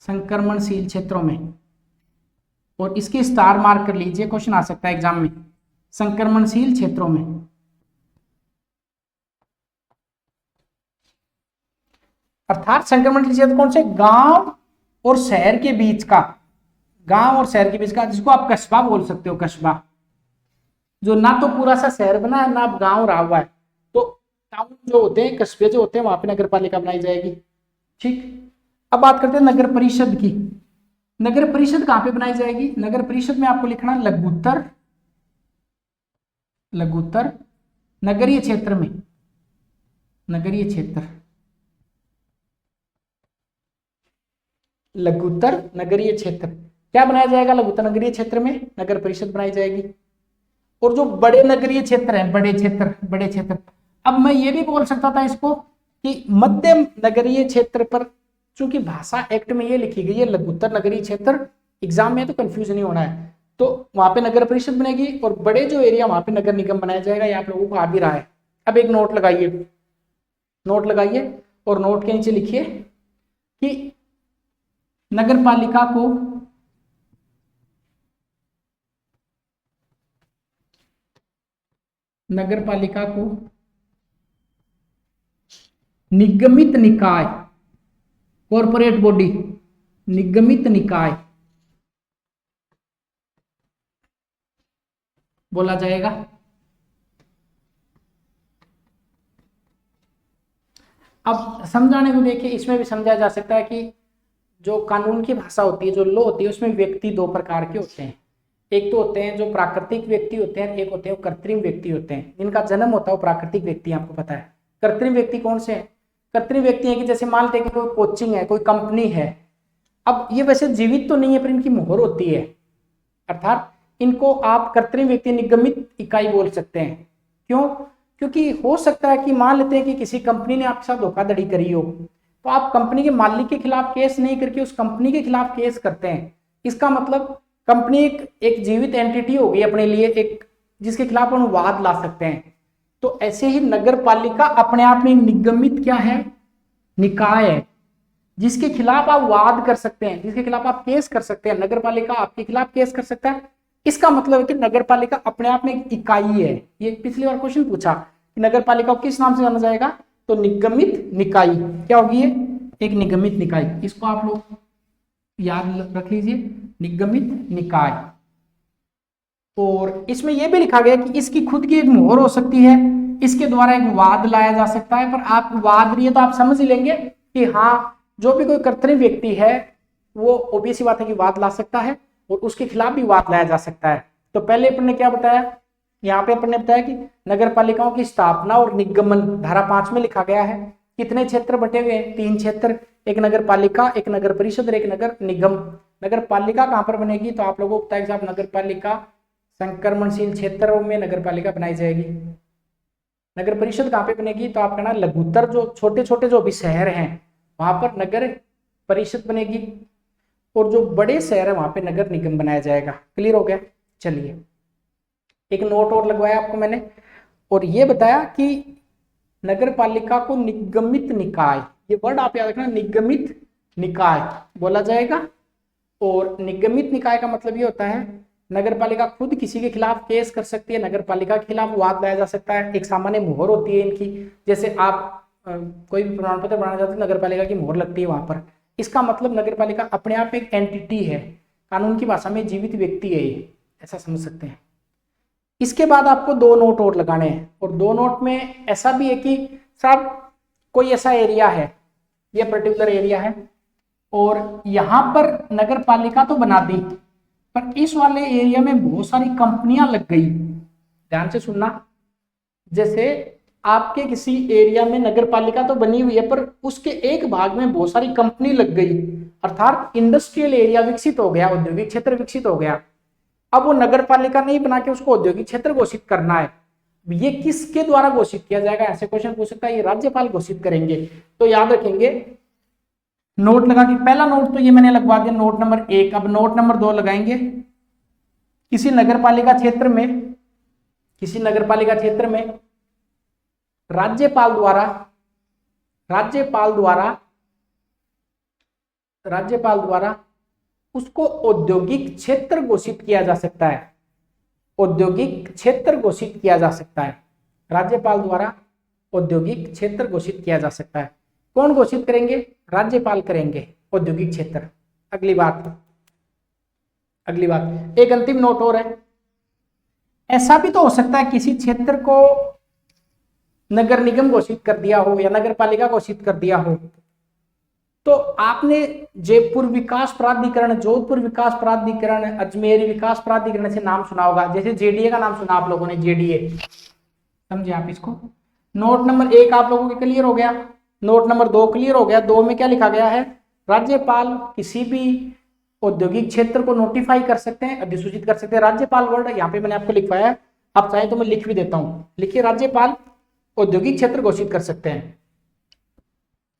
Speaker 1: संक्रमणशील क्षेत्रों में, और इसके स्टार मार्क कर लीजिए, क्वेश्चन आ सकता है एग्जाम में, संक्रमणशील क्षेत्रों में। अर्थात संक्रमणशील क्षेत्र कौन से, गांव और शहर के बीच का, गांव और शहर के बीच का, जिसको आप कस्बा बोल सकते हो, कस्बा, जो ना तो पूरा सा शहर बना है ना आप गांव रहा हुआ है, तो टाउन जो होते हैं, कस्बे जो होते हैं, वहां पे नगर पालिका बनाई जाएगी। ठीक, अब बात करते हैं नगर परिषद की। नगर परिषद कहां पे बनाई जाएगी, नगर परिषद में आपको लिखना लघुत्तर, लघुत्तर नगरीय क्षेत्र में, नगरीय क्षेत्र, लघुत्तर नगरीय क्षेत्र क्या बनाया जाएगा, लघुत्तर नगरीय क्षेत्र में नगर परिषद बनाई जाएगी। और जो बड़े नगरीय क्षेत्र हैं, बड़े क्षेत्र, बड़े क्षेत्र, अब मैं ये भी बोल सकता था इसको कि मध्यम नगरीय क्षेत्र पर, चूंकि भाषा एक्ट में ये लिखी गई है लघुत्तर नगरीय क्षेत्र, एग्जाम में तो कंफ्यूज नहीं होना है, तो वहां पे नगर परिषद बनेगी और बड़े जो एरिया वहां पे नगर निगम बनाया जाएगा। ये आप लोगों को आ भी रहा है। अब एक नोट लगाइए, नोट लगाइए और नोट के नीचे लिखिए कि नगर पालिका को नगर पालिका को निगमित निकाय, कॉर्पोरेट बॉडी, निगमित निकाय बोला जाएगा। अब समझाने को देखिए, इसमें भी समझा जा सकता है कि जो कानून की भाषा होती है, जो लॉ होती है, उसमें व्यक्ति दो प्रकार के होते हैं। एक तो होते हैं जो प्राकृतिक व्यक्ति होते हैं, एक होते हैं कृत्रिम व्यक्ति होते हैं। जिनका जन्म होता है वो प्राकृतिक व्यक्ति, आपको पता है। कृत्रिम व्यक्ति कौन से हैं? कृत्रिम व्यक्ति है कि जैसे मान लेते हैं कि कोई कोचिंग है, कोई कंपनी है। अब ये वैसे जीवित तो नहीं है, पर इनकी मोहर होती है, अर्थात इनको आप कृत्रिम व्यक्ति, निगमित इकाई बोल सकते हैं। क्यों? क्योंकि हो सकता है कि मान लेते हैं कि किसी कंपनी ने आपके साथ धोखाधड़ी करी हो, तो आप कंपनी के मालिक के खिलाफ केस नहीं करके उस कंपनी के खिलाफ केस करते हैं। इसका मतलब कंपनी एक जीवित एंटिटी होगी अपने लिए, एक जिसके खिलाफ हम वाद ला सकते हैं। तो ऐसे ही नगर पालिका अपने आप में निगमित क्या है? निकाय है, जिसके खिलाफ आप वाद कर सकते हैं, जिसके खिलाफ आप केस कर सकते हैं। नगर पालिका आपके खिलाफ केस कर सकता है। इसका मतलब है कि नगर पालिका अपने आप में एक इकाई है। ये पिछली बार क्वेश्चन पूछा कि नगर पालिका को किस नाम से जाना जाएगा, तो निगमित निकाय। क्या होगी ये? एक निगमित निकाय। इसको आप लोग याद रख लीजिए, निगमित निकाय। और इसमें यह भी लिखा गया कि इसकी खुद की एक मोहर हो सकती है, इसके द्वारा एक वाद लाया जा सकता है। पर आप वाद रही है तो आप समझ ही लेंगे कि हाँ, जो भी कोई कृत्रिम व्यक्ति है वो ओबीसी बात है कि वाद ला सकता है और उसके खिलाफ भी वाद लाया जा सकता है। तो पहले अपन ने क्या बताया, यहाँ पे अपन ने बताया कि नगर पालिकाओं की स्थापना और निगमन धारा 5 में लिखा गया है। कितने क्षेत्र बटे हुए हैं? 3 क्षेत्र, एक नगर पालिका, एक नगर परिषद और एक नगर निगम। नगर पालिका कहाँ पर बनेगी, तो आप लोगों को पता है कि साहब नगर पालिका संक्रमणशील क्षेत्रों में नगर पालिका बनाई जाएगी। नगर परिषद कहाँ पे बनेगी, तो आप कहना लघुत्तर जो छोटे छोटे जो भी शहर हैं वहां पर नगर परिषद बनेगी, और जो बड़े शहर है वहां पे नगर निगम बनाया जाएगा। क्लियर हो गया? चलिए, एक नोट और लगवाया आपको मैंने, और ये बताया कि नगर पालिका को निगमित निकाय, ये वर्ड आप याद रखना, निगमित निकाय बोला जाएगा। और निगमित निकाय का मतलब ये होता है नगर पालिका खुद किसी के खिलाफ केस कर सकती है, नगर पालिका के खिलाफ वाद लाया जा सकता है। एक सामान्य मोहर होती है इनकी, जैसे आप कोई भी प्रमाण पत्र बनाना चाहते हैं, नगर पालिका की मोहर लगती है वहां पर। इसका मतलब नगर पालिका अपने आप एक एंटिटी है, कानून की भाषा में जीवित व्यक्ति है ये, ऐसा समझ सकते हैं। इसके बाद आपको 2 नोट और लगाने हैं, और 2 नोट में ऐसा भी है कि साहब कोई ऐसा एरिया है, ये पर्टिकुलर एरिया है, और यहां पर नगर पालिका तो बना दी, पर इस वाले एरिया में बहुत सारी कंपनियां लग गई। ध्यान से सुनना, जैसे आपके किसी एरिया में नगर पालिका तो बनी हुई है, पर उसके एक भाग में बहुत सारी कंपनी लग गई, अर्थात इंडस्ट्रियल एरिया विकसित हो गया, औद्योगिक क्षेत्र विकसित हो गया। अब वो नगर पालिका नहीं बना के उसको औद्योगिक क्षेत्र घोषित करना है। ये किसके द्वारा घोषित किया जाएगा, ऐसे क्वेश्चन पूछ सकता है। ये राज्यपाल घोषित करेंगे। तो याद रखेंगे, नोट लगा के, पहला नोट तो ये मैंने लगवा दिया, नोट नंबर 1। अब नोट नंबर 2 लगाएंगे। किसी नगर पालिका क्षेत्र में, किसी नगर पालिका क्षेत्र में राज्यपाल द्वारा उसको औद्योगिक क्षेत्र घोषित किया जा सकता है। औद्योगिक क्षेत्र घोषित किया जा सकता है, राज्यपाल द्वारा औद्योगिक क्षेत्र घोषित किया जा सकता है। कौन घोषित करेंगे? राज्यपाल करेंगे औद्योगिक क्षेत्र। अगली बात, एक अंतिम नोट और है। ऐसा भी तो हो सकता है किसी क्षेत्र को नगर निगम घोषित कर दिया हो या नगर पालिका घोषित कर दिया हो, तो आपने जयपुर विकास प्राधिकरण, जोधपुर विकास प्राधिकरण, अजमेर विकास प्राधिकरण से नाम सुना होगा। जैसे जेडीए का नाम सुना आप लोगों ने, जेडीए, समझे आप इसको। नोट नंबर 1 आप लोगों के क्लियर हो गया। नोट नंबर 2 क्लियर हो गया। 2 में क्या लिखा गया है? राज्यपाल किसी भी औद्योगिक क्षेत्र को नोटिफाई कर सकते हैं, अधिसूचित कर सकते हैं। राज्यपाल वर्ड यहाँ पे मैंने आपको लिखवाया, आप चाहे तो मैं लिख भी देता हूं। लिखिए, राज्यपाल औद्योगिक क्षेत्र घोषित कर सकते हैं।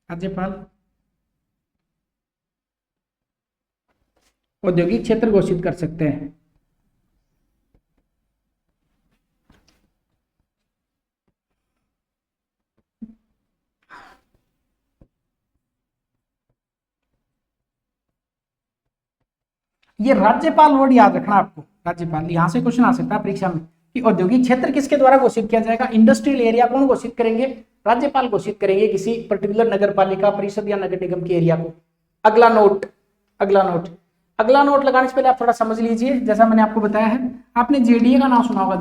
Speaker 1: राज्यपाल औद्योगिक क्षेत्र घोषित कर सकते हैं। ये राज्यपाल वर्ड याद रखना आपको। राज्यपाल, यहां से क्वेश्चन आ सकता है परीक्षा में कि औद्योगिक क्षेत्र किसके द्वारा घोषित किया जाएगा। इंडस्ट्रियल एरिया कौन घोषित करेंगे? राज्यपाल घोषित करेंगे किसी पर्टिकुलर नगर पालिका, परिषद या नगर निगम के एरिया को। अगला नोट लगाने से पहले आप थोड़ा समझ लीजिए। जैसा मैंने आपको बताया है, आपने जेडीए का नाम सुना होगा।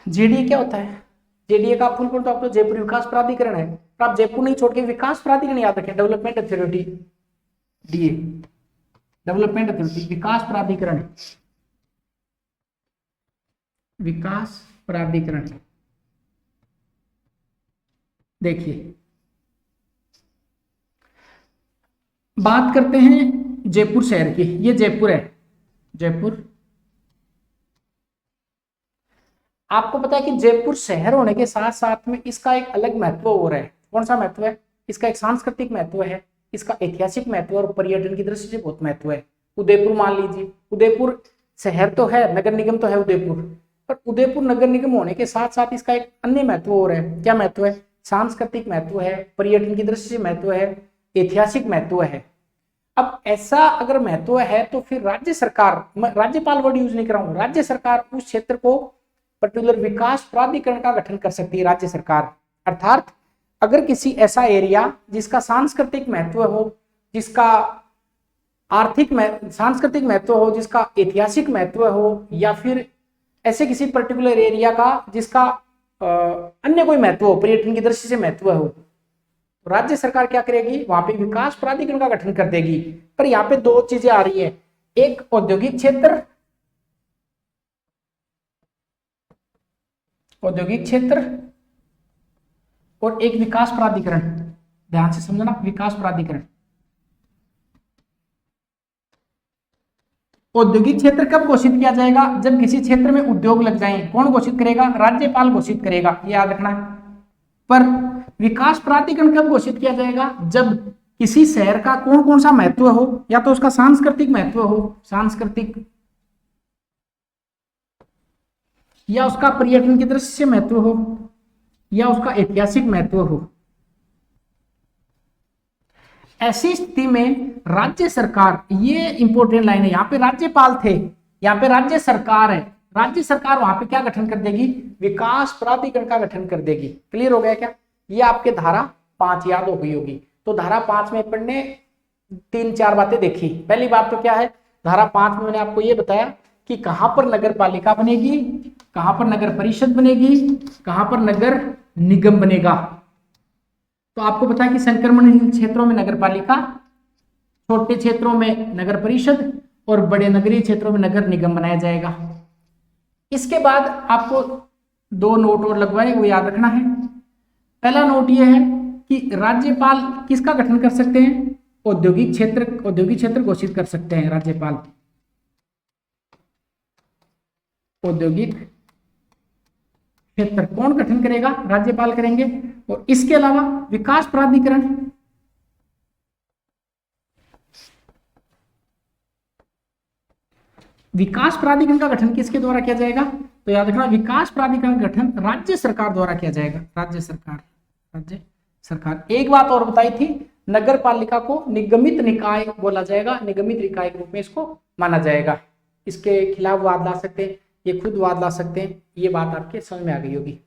Speaker 1: जेडीए क्या होता है? जेडीए का फुल फॉर्म तो आपको जयपुर विकास प्राधिकरण है, पर आप जयपुर नहीं छोड़ के विकास प्राधिकरण याद रखें, development authority, DA, development authority, विकास प्राधिकरण, विकास प्राधिकरण। देखिए बात करते हैं जयपुर शहर की, ये जयपुर है, जयपुर। आपको पता है कि जयपुर शहर होने के साथ साथ में इसका एक अलग महत्व हो रहा है। कौन सा महत्व है? इसका एक सांस्कृतिक महत्व है, इसका ऐतिहासिक महत्व और पर्यटन की दृष्टि से बहुत महत्व है। उदयपुर मान लीजिए, उदयपुर शहर तो है, नगर निगम तो है उदयपुर, पर उदयपुर नगर निगम होने के साथ साथ इसका एक अन्य महत्व हो रहा है। क्या महत्व है? सांस्कृतिक महत्व है, पर्यटन की दृष्टि से महत्व है, ऐतिहासिक महत्व है। अब ऐसा अगर महत्व है तो फिर राज्य सरकार, मैं राज्यपाल वर्ड यूज नहीं कर रहा हूं, राज्य सरकार उस क्षेत्र को पर्टिकुलर विकास प्राधिकरण का गठन कर सकती है राज्य सरकार। अर्थात अगर किसी ऐसा एरिया जिसका सांस्कृतिक महत्व हो, जिसका आर्थिक सांस्कृतिक महत्व हो, जिसका ऐतिहासिक महत्व हो, या फिर ऐसे किसी पर्टिकुलर एरिया का जिसका अन्य कोई महत्व हो, पर्यटन की दृष्टि से महत्व हो, राज्य सरकार क्या करेगी? वहां पे विकास प्राधिकरण का गठन कर देगी। पर यहाँ पे दो चीजें आ रही है, एक औद्योगिक क्षेत्र, औद्योगिक क्षेत्र, और एक विकास प्राधिकरण। ध्यान से समझना, विकास प्राधिकरण। औद्योगिक क्षेत्र कब घोषित किया जाएगा? जब किसी क्षेत्र में उद्योग लग जाएं। कौन घोषित करेगा? राज्यपाल घोषित करेगा, याद रखना है। पर विकास प्राधिकरण कब घोषित किया जाएगा? जब किसी शहर का कौन कौन सा महत्व हो, या तो उसका सांस्कृतिक महत्व हो, सांस्कृतिक, या उसका पर्यटन की दृष्टि से महत्व हो, या उसका ऐतिहासिक महत्व हो। ऐसी स्थिति में राज्य सरकार, ये इंपॉर्टेंट लाइन है, यहाँ पे राज्यपाल थे, यहाँ पे राज्य सरकार है, राज्य सरकार वहां पे क्या गठन कर देगी? विकास प्राधिकरण का गठन कर देगी। क्लियर हो गया क्या? ये आपके धारा 5 याद हो गई होगी। तो धारा 5 में अपन ने 3-4 बातें देखी। पहली बात तो क्या है? धारा 5 में मैंने आपको ये बताया कि कहां पर नगर पालिका बनेगी, कहां पर नगर परिषद बनेगी, कहां पर नगर निगम बनेगा। तो आपको पता है कि संक्रमणहीन क्षेत्रों में नगर पालिका, छोटे क्षेत्रों में नगर परिषद, और बड़े नगरीय क्षेत्रों में नगर निगम बनाया जाएगा। इसके बाद आपको 2 नोट और लगवाए, वो याद रखना है। पहला नोट ये है कि राज्यपाल किसका गठन कर सकते हैं? औद्योगिक क्षेत्र घोषित कर सकते हैं राज्यपाल, औद्योगिक क्षेत्र कौन गठन करेगा? राज्यपाल करेंगे। और इसके अलावा विकास प्राधिकरण, विकास प्राधिकरण का गठन किसके द्वारा किया जाएगा? तो याद रखना, विकास प्राधिकरण का गठन राज्य सरकार द्वारा किया जाएगा, राज्य सरकार, राज्य सरकार। एक बात और बताई थी, नगर पालिका को निगमित निकाय बोला जाएगा, निगमित निकाय के रूप में इसको माना जाएगा। इसके खिलाफ वाद ला सकते हैं, ये खुद वाद ला सकते हैं, ये बात आपके समझ में आ गई होगी।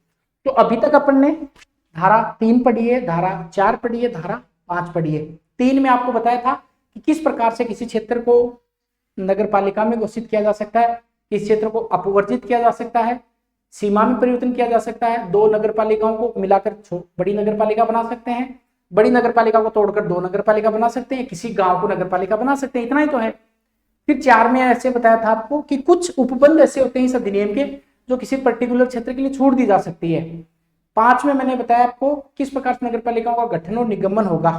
Speaker 1: तो अभी तक अपन ने धारा 3 पढ़ी है, धारा 4 पढ़ी है, धारा 5 पढ़ी है। 3 में आपको बताया था कि किस प्रकार से किसी क्षेत्र को नगर पालिका में घोषित किया जा सकता है, किस क्षेत्र को अपवर्जित किया जा सकता है, सीमा में परिवर्तन किया जा सकता है, 2 नगर पालिकाओं को मिलाकर बड़ी नगर पालिका बना सकते हैं, बड़ी नगर पालिका को तोड़कर 2 नगर पालिका बना सकते हैं, किसी गांव को नगर पालिका बना सकते हैं। इतना ही तो है। फिर 4 में ऐसे बताया था आपको कि कुछ उपबंध ऐसे होते हैं इस अधिनियम के जो किसी पर्टिकुलर क्षेत्र के लिए छूट दी जा सकती है। 5 में मैंने बताया आपको किस प्रकार से नगर पालिकाओं का गठन और निगमन होगा।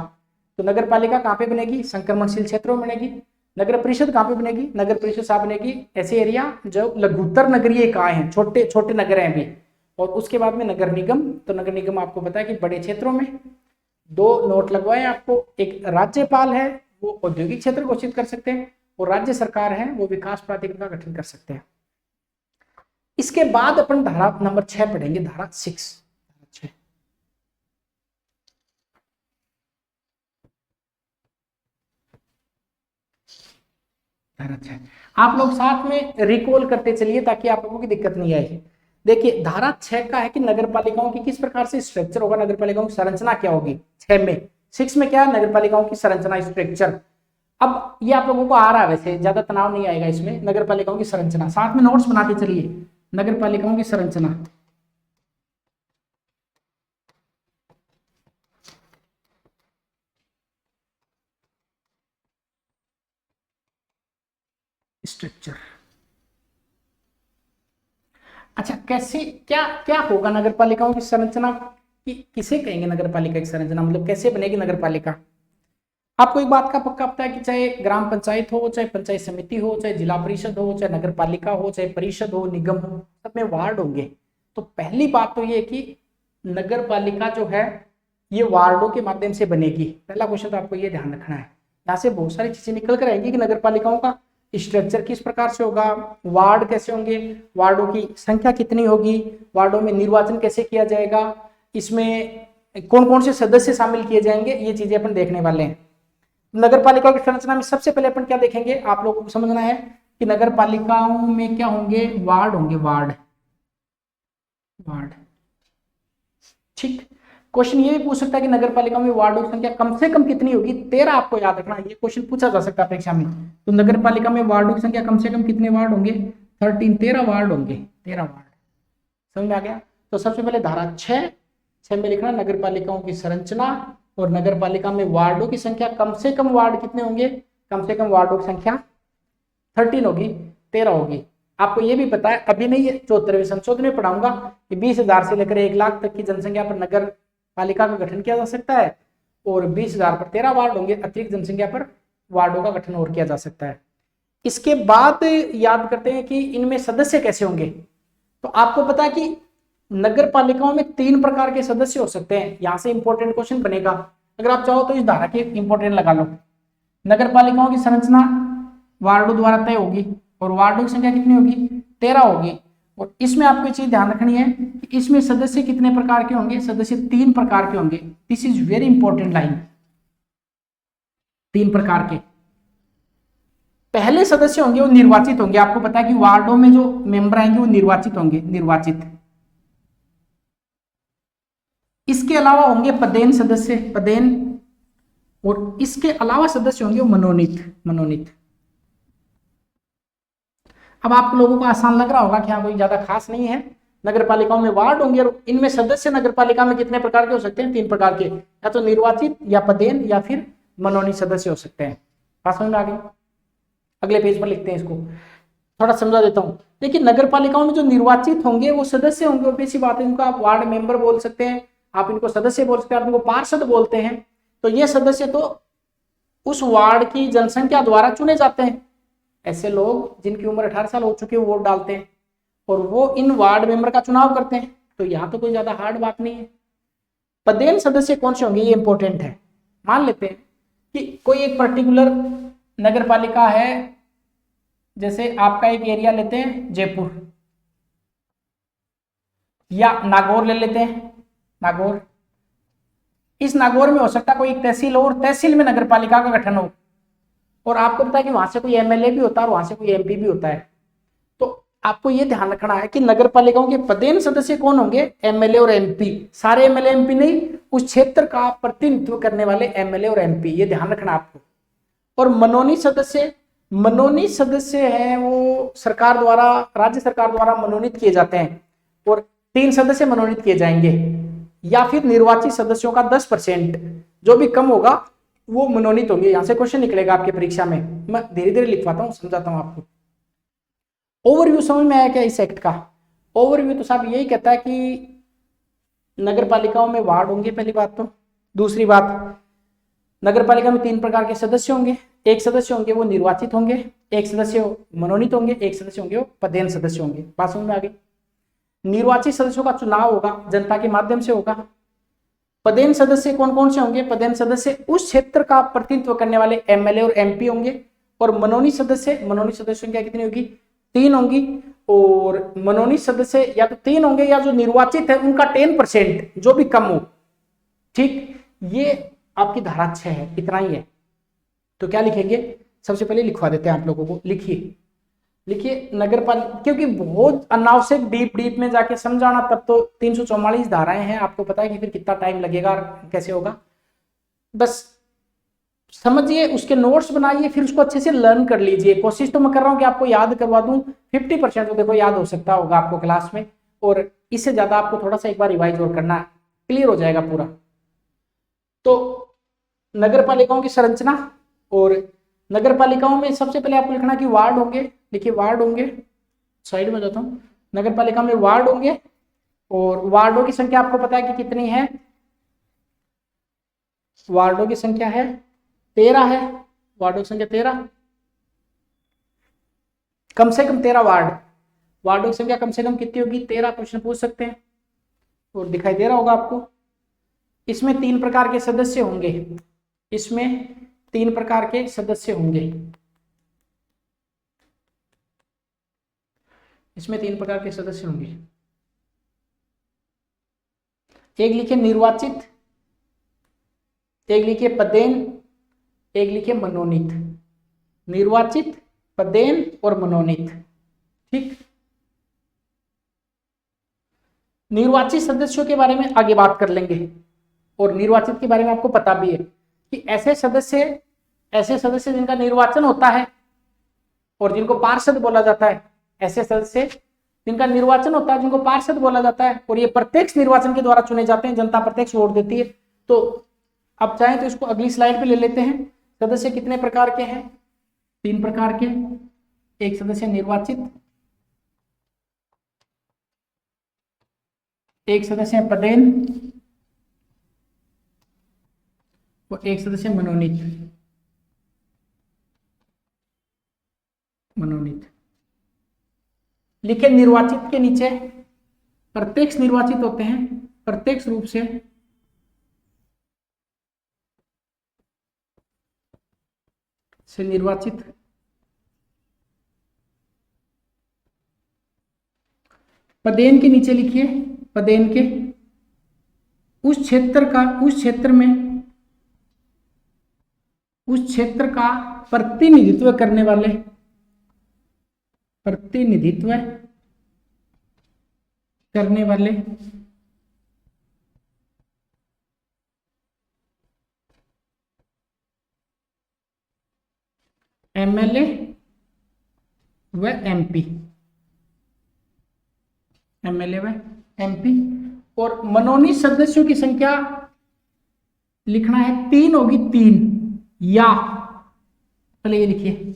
Speaker 1: तो नगर पालिका कहाँ पे बनेगी? संक्रमणशील क्षेत्रों में बनेगी। नगर परिषद कहाँ पे बनेगी? नगर परिषद साहब बनेगी ऐसे एरिया जो लघुत्तर नगरीय इकाई हैं, छोटे छोटे नगर हैं भी। और उसके बाद में नगर निगम, तो नगर निगम आपको पता है कि बड़े क्षेत्रों में। 2 नोट लगवाए आपको, एक राज्यपाल है वो औद्योगिक क्षेत्र घोषित कर सकते हैं, और राज्य सरकार है वो विकास प्राधिकरण का गठन कर सकते हैं। इसके बाद अपन धारा नंबर 6 पढ़ेंगे, धारा 6। अच्छा, आप लोग साथ में रिकॉल करते चलिए ताकि आप लोगों की दिक्कत नहीं आए। देखिए धारा 6 का है कि नगर पालिकाओं की किस प्रकार से स्ट्रक्चर होगा, नगर पालिकाओं की संरचना क्या होगी। 6 में, 6 में क्या है? नगर पालिकाओं की संरचना, स्ट्रक्चर। अब ये आप लोगों को आ रहा है, वैसे ज्यादा तनाव नहीं आएगा इसमें। नगर पालिकाओं की संरचना साथ में नोट्स बनाते चलिए। नगर पालिकाओं की संरचना, स्ट्रक्चर। अच्छा, कैसे क्या क्या होगा नगर पालिकाओं की संरचना किसे कहेंगे नगर पालिका की संरचना, मतलब कैसे बनेगी नगर पालिका। आपको एक बात का पक्का पता है कि चाहे ग्राम पंचायत हो, चाहे पंचायत समिति हो, चाहे जिला परिषद हो, चाहे नगर पालिका हो, चाहे परिषद हो, निगम हो, सब में वार्ड होंगे। तो पहली बात तो ये कि नगर पालिका जो है ये वार्डों के माध्यम से बनेगी। पहला क्वेश्चन तो आपको ये ध्यान रखना है। यहाँ से बहुत सारी चीजें निकल कर आएंगी कि नगर पालिकाओं का स्ट्रक्चर किस प्रकार से होगा, वार्ड कैसे होंगे, वार्डों की संख्या कितनी होगी, वार्डों में निर्वाचन कैसे किया जाएगा, इसमें कौन कौन से सदस्य शामिल किए जाएंगे, ये चीजें अपन देखने वाले हैं। नगर पालिकाओं की संरचना में सबसे पहले अपन क्या देखेंगे, आप लोगों को समझना है कि नगर पालिकाओं में क्या होंगे, वार्ड होंगे, वार्ड वार्ड। ठीक। क्वेश्चन ये भी पूछ सकता है कि नगर पालिका में वार्डों की संख्या कम से कम कितनी होगी, 13। आपको याद रखना, ये क्वेश्चन पूछा जा सकता है परीक्षा में। तो नगर पालिका में वार्डों की संख्या कम से कम कितने वार्ड होंगे, 13 वार्ड होंगे, 13 वार्ड। समझ में आ गया। तो सबसे पहले धारा 6 में लिखना नगर पालिकाओं की संरचना, और नगर पालिका में वार्डों की संख्या कम से कम वार्ड कितने होंगे, कम से कम वार्डों की संख्या 13 होगी, 13 होगी। आपको ये भी पता है, अभी नहीं, ये 74वें संशोधन में पढ़ाऊंगा कि 20,000 से लेकर 1 लाख तक की जनसंख्या पर नगर पालिका का गठन किया जा सकता है, और 20,000 पर 13 वार्ड होंगे, अतिरिक्त जनसंख्या पर वार्डों का गठन और किया जा सकता है। इसके बाद याद करते हैं कि इनमें सदस्य कैसे होंगे। तो आपको पता है कि नगर पालिकाओं में 3 प्रकार के सदस्य हो सकते हैं। यहां से इंपॉर्टेंट क्वेश्चन बनेगा, अगर आप चाहो तो इस धारा के इंपॉर्टेंट लगा लो। नगर पालिकाओं की संरचना वार्डों द्वारा तय होगी, और वार्डों की संख्या कितनी होगी, 13 होगी। और इसमें आपको ये चीज ध्यान रखनी है कि इसमें सदस्य कितने प्रकार के होंगे, सदस्य 3 प्रकार के होंगे। This is very important line, 3 प्रकार के। पहले सदस्य होंगे वो निर्वाचित होंगे। आपको पता है कि वार्डों में जो मेंबर आएंगे वो निर्वाचित होंगे, निर्वाचित। इसके अलावा होंगे पदेन सदस्य, पदेन। और इसके अलावा सदस्य होंगे वो मनोनीत, मनोनीत। अब आप लोगों को आसान लग रहा होगा कि हाँ कोई ज्यादा खास नहीं है। नगर पालिकाओं में वार्ड होंगे, और इनमें सदस्य नगर पालिका में कितने प्रकार के हो सकते हैं, 3 प्रकार के, या तो निर्वाचित, या पदेन, या फिर मनोनीत सदस्य हो सकते हैं। बात समझ में आ गई। अगले पेज पर लिखते हैं इसको, थोड़ा समझा देता हूँ। देखिए नगर पालिकाओं में जो निर्वाचित होंगे वो सदस्य होंगे, ऑब्वियस सी बात है। इनको आप वार्ड मेंबर बोल सकते हैं, आप इनको सदस्य बोल सकते हैं, आप इनको पार्षद बोलते हैं। तो ये सदस्य तो उस वार्ड की जनसंख्या द्वारा चुने जाते हैं। ऐसे लोग जिनकी उम्र 18 साल हो चुकी है वो वोट डालते हैं, और वो इन वार्ड मेंबर का चुनाव करते हैं। तो यहाँ तो कोई ज्यादा हार्ड बात नहीं है। पदेन सदस्य कौन से होंगे, ये इंपॉर्टेंट है। मान लेते हैं कि कोई एक पर्टिकुलर नगर पालिका है, जैसे आपका एक एरिया लेते हैं जयपुर, या नागौर ले लेते हैं, नागौर। इस नागौर में हो सकता है कोई एक तहसील हो, और तहसील में नगर पालिका का गठन हो। और आपको पता है कि वहां से कोई एमएलए भी होता है और वहां से कोई एमपी भी होता है। तो आपको यह ध्यान रखना है कि नगर पालिकाओं के पदेन सदस्य कौन होंगे, एमएलए और एमपी। सारे एमएलए एमपी नहीं, उस क्षेत्र का प्रतिनिधित्व करने वाले एमएलए और एमपी, ये ध्यान रखना आपको। और मनोनीत सदस्य, मनोनीत सदस्य हैं वो सरकार द्वारा, राज्य सरकार द्वारा मनोनीत किए जाते हैं, और 3 सदस्य मनोनीत किए जाएंगे। या फिर निर्वाचित सदस्यों का 10%, जो भी कम होगा वो मनोनीत होंगे। यहां से क्वेश्चन निकलेगा आपके परीक्षा में, मैं धीरे धीरे लिखवाता हूं, समझाता हूं आपको। ओवरव्यू समझ में आया क्या इस एक्ट का। ओवरव्यू तो साहब यही कहता है कि नगर पालिकाओं में वार्ड होंगे, पहली बात तो। दूसरी बात, नगर पालिका में 3 प्रकार के सदस्य होंगे। एक सदस्य होंगे वो निर्वाचित होंगे, एक सदस्य मनोनीत होंगे, एक सदस्य होंगे वो पदेन सदस्य होंगे। बात समझ में आ गई। निर्वाचित सदस्यों का चुनाव होगा, जनता के माध्यम से होगा। पदेन सदस्य कौन कौन से होंगे, पदेन सदस्य उस क्षेत्र का प्रतिनिधित्व करने वाले एमएलए और एमपी होंगे। और मनोनीत सदस्य, मनोनीत सदस्यों की संख्या कितनी होगी, 3 होंगी। और मनोनीत सदस्य या तो 3 होंगे, या जो निर्वाचित है उनका 10%, जो भी कम हो। ठीक, ये आपकी धारा 6 है, इतना ही है। तो क्या लिखेंगे, सबसे पहले लिखवा देते हैं आप लोगों को। लिखिए, लिखिए नगर पालिका, क्योंकि बहुत अनावश्यक डीप डीप में जाके समझाना, तब तो 344 धाराएं हैं, आपको पता है कि फिर कितना टाइम लगेगा और कैसे होगा। बस समझिए, उसके नोट्स बनाइए, फिर उसको अच्छे से लर्न कर लीजिए। कोशिश तो मैं कर रहा हूँ कि आपको याद करवा दूं, 50% तो देखो याद हो सकता होगा आपको क्लास में, और इससे ज्यादा आपको थोड़ा सा एक बार रिवाइज और करना है, क्लियर हो जाएगा पूरा। तो नगर पालिकाओं की संरचना और नगर पालिकाओं में सबसे पहले आपको लिखना कि वार्ड होंगे, देखिए वार्ड होंगे, साइड में जाता हूँ, नगर पालिका में वार्ड होंगे और वार्डों की संख्या आपको पता है कि कितनी है, वार्डों की संख्या है 13 है, वार्डों की संख्या 13, कम से कम 13 वार्ड, वार्डों की संख्या कम से कम कितनी होगी 13, क्वेश्चन पूछ सकते हैं और दिखाई दे रहा होगा आपको। इसमें 3 प्रकार के सदस्य होंगे, इसमें 3 प्रकार के सदस्य होंगे, इसमें 3 प्रकार के सदस्य होंगे। एक लिखे निर्वाचित, एक लिखे पदेन, एक लिखे मनोनीत, निर्वाचित, पदेन और मनोनीत। ठीक, निर्वाचित सदस्यों के बारे में आगे बात कर लेंगे और निर्वाचित के बारे में आपको पता भी है कि ऐसे सदस्य जिनका निर्वाचन होता है और जिनको पार्षद बोला जाता है, ऐसे सदस्य जिनका निर्वाचन होता है जिनको पार्षद बोला जाता है और ये प्रत्यक्ष निर्वाचन के द्वारा चुने जाते हैं, जनता प्रत्यक्ष वोट देती है। तो अब चाहें तो इसको अगली स्लाइड पे ले लेते हैं। सदस्य कितने प्रकार के हैं, 3 प्रकार के, एक सदस्य निर्वाचित, एक सदस्य पदेन और एक सदस्य मनोनीत। लिखे निर्वाचित के नीचे प्रत्यक्ष निर्वाचित होते हैं, प्रत्यक्ष रूप से निर्वाचित। पदेन के नीचे लिखिए, पदेन के उस क्षेत्र का प्रतिनिधित्व करने वाले एमएलए व एमपी, एमएलए व एमपी। और मनोनीत सदस्यों की संख्या लिखना है 3 होगी, 3 या पहले ये लिखिए,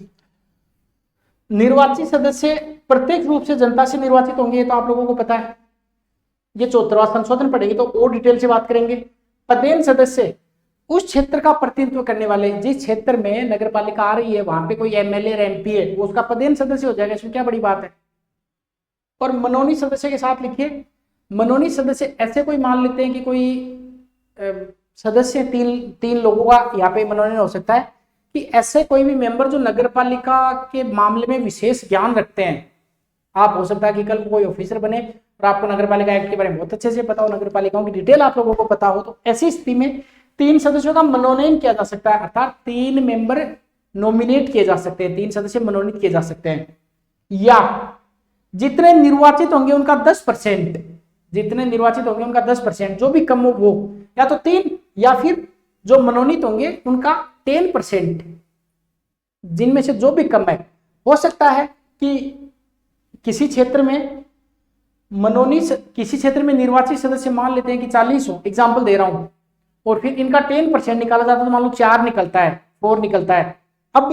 Speaker 1: निर्वाचित सदस्य प्रत्यक्ष रूप से जनता से निर्वाचित होंगे, ये तो आप लोगों को पता है, ये 74वां संशोधन पढ़ेंगे तो और डिटेल से बात करेंगे। पदेन सदस्य उस क्षेत्र का प्रतिनिधित्व करने वाले, जिस क्षेत्र में नगर पालिका आ रही है वहां पे कोई एमएलए और एमपी है वो उसका पदेन सदस्य हो जाएगा, इसमें क्या बड़ी बात है। और मनोनीत सदस्य के साथ लिखिए, मनोनीत सदस्य ऐसे कोई मान लेते हैं कि कोई सदस्य 3 लोगों का यहाँ पे मनोनयन हो सकता है कि ऐसे कोई भी मेंबर जो नगर पालिका के मामले में विशेष ज्ञान रखते हैं। आप हो सकता है कि कल कोई ऑफिसर बने और आपको नगर पालिका एक्ट के बारे में बहुत अच्छे से पता हो, नगर पालिकाओं की डिटेल आप लोगों को पता हो, तो ऐसी स्थिति में 3 सदस्यों का मनोनयन किया जा सकता है, अर्थात 3 मेंबर नॉमिनेट किए जा सकते हैं, 3 सदस्य मनोनीत किए जा सकते हैं। या जितने निर्वाचित होंगे उनका 10%, जितने निर्वाचित होंगे उनका 10%, जो भी कम हो वो, या तो 3 या फिर जो मनोनीत होंगे उनका 10%, जिनमें से जो भी कम है। हो सकता है कि किसी क्षेत्र में निर्वाचित सदस्य मान लेते हैं कि 40 हो, एग्जाम्पल दे रहा हूं, और फिर इनका 10% निकाला जाता है तो मान लो 4 निकलता है, 4 निकलता है। अब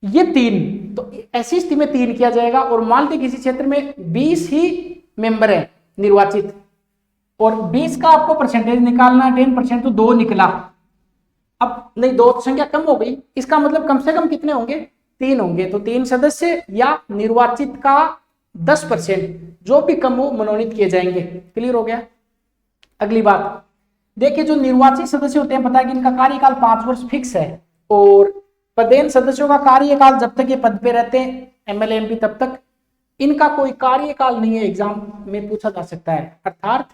Speaker 1: ये 3, तो ऐसी स्थिति में 3 किया जाएगा। और मान लीजिए किसी क्षेत्र में 20 ही मेंबर है निर्वाचित और 20 का आपको परसेंटेज निकालना है, 10% तो 2 निकला। अब नहीं, 2 संख्या कम हो गई, इसका मतलब कम से कम कितने होंगे, 3 होंगे। तो 3 सदस्य या निर्वाचित का 10%, जो भी कम हो मनोनीत किए जाएंगे। क्लियर हो गया। अगली बात देखिए, जो निर्वाचित सदस्य होते हैं पता है कि इनका कार्यकाल 5 वर्ष फिक्स है, और पदेन सदस्यों का कार्यकाल जब तक ये पद पे रहते हैं एमएलए एमपी तब तक, इनका कोई कार्यकाल नहीं है, एग्जाम में पूछा जा सकता है। अर्थात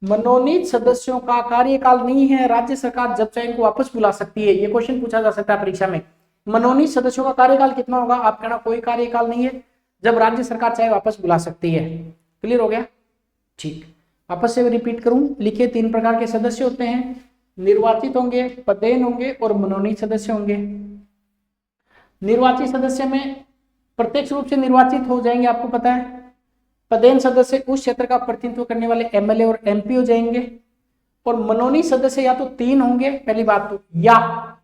Speaker 1: मनोनीत सदस्यों का कार्यकाल नहीं है, राज्य सरकार जब चाहे इनको वापस बुला सकती है, ये क्वेश्चन पूछा जा सकता है परीक्षा में। मनोनीत सदस्यों का कार्यकाल कितना होगा, आप कहना कोई कार्यकाल नहीं है, जब राज्य सरकार चाहे वापस बुला सकती है। क्लियर हो गया। ठीक, वापस से रिपीट करूं, लिखिए 3 प्रकार के सदस्य होते हैं, निर्वाचित होंगे, पदेन होंगे और मनोनीत सदस्य होंगे। निर्वाचित सदस्य में प्रत्यक्ष रूप से निर्वाचित हो जाएंगे, आपको पता है। पदेन सदस्य उस क्षेत्र का प्रतिनिधित्व करने वाले एमएलए और एमपी हो जाएंगे। और मनोनीत सदस्य या तो 3 होंगे, पहली बात तो, या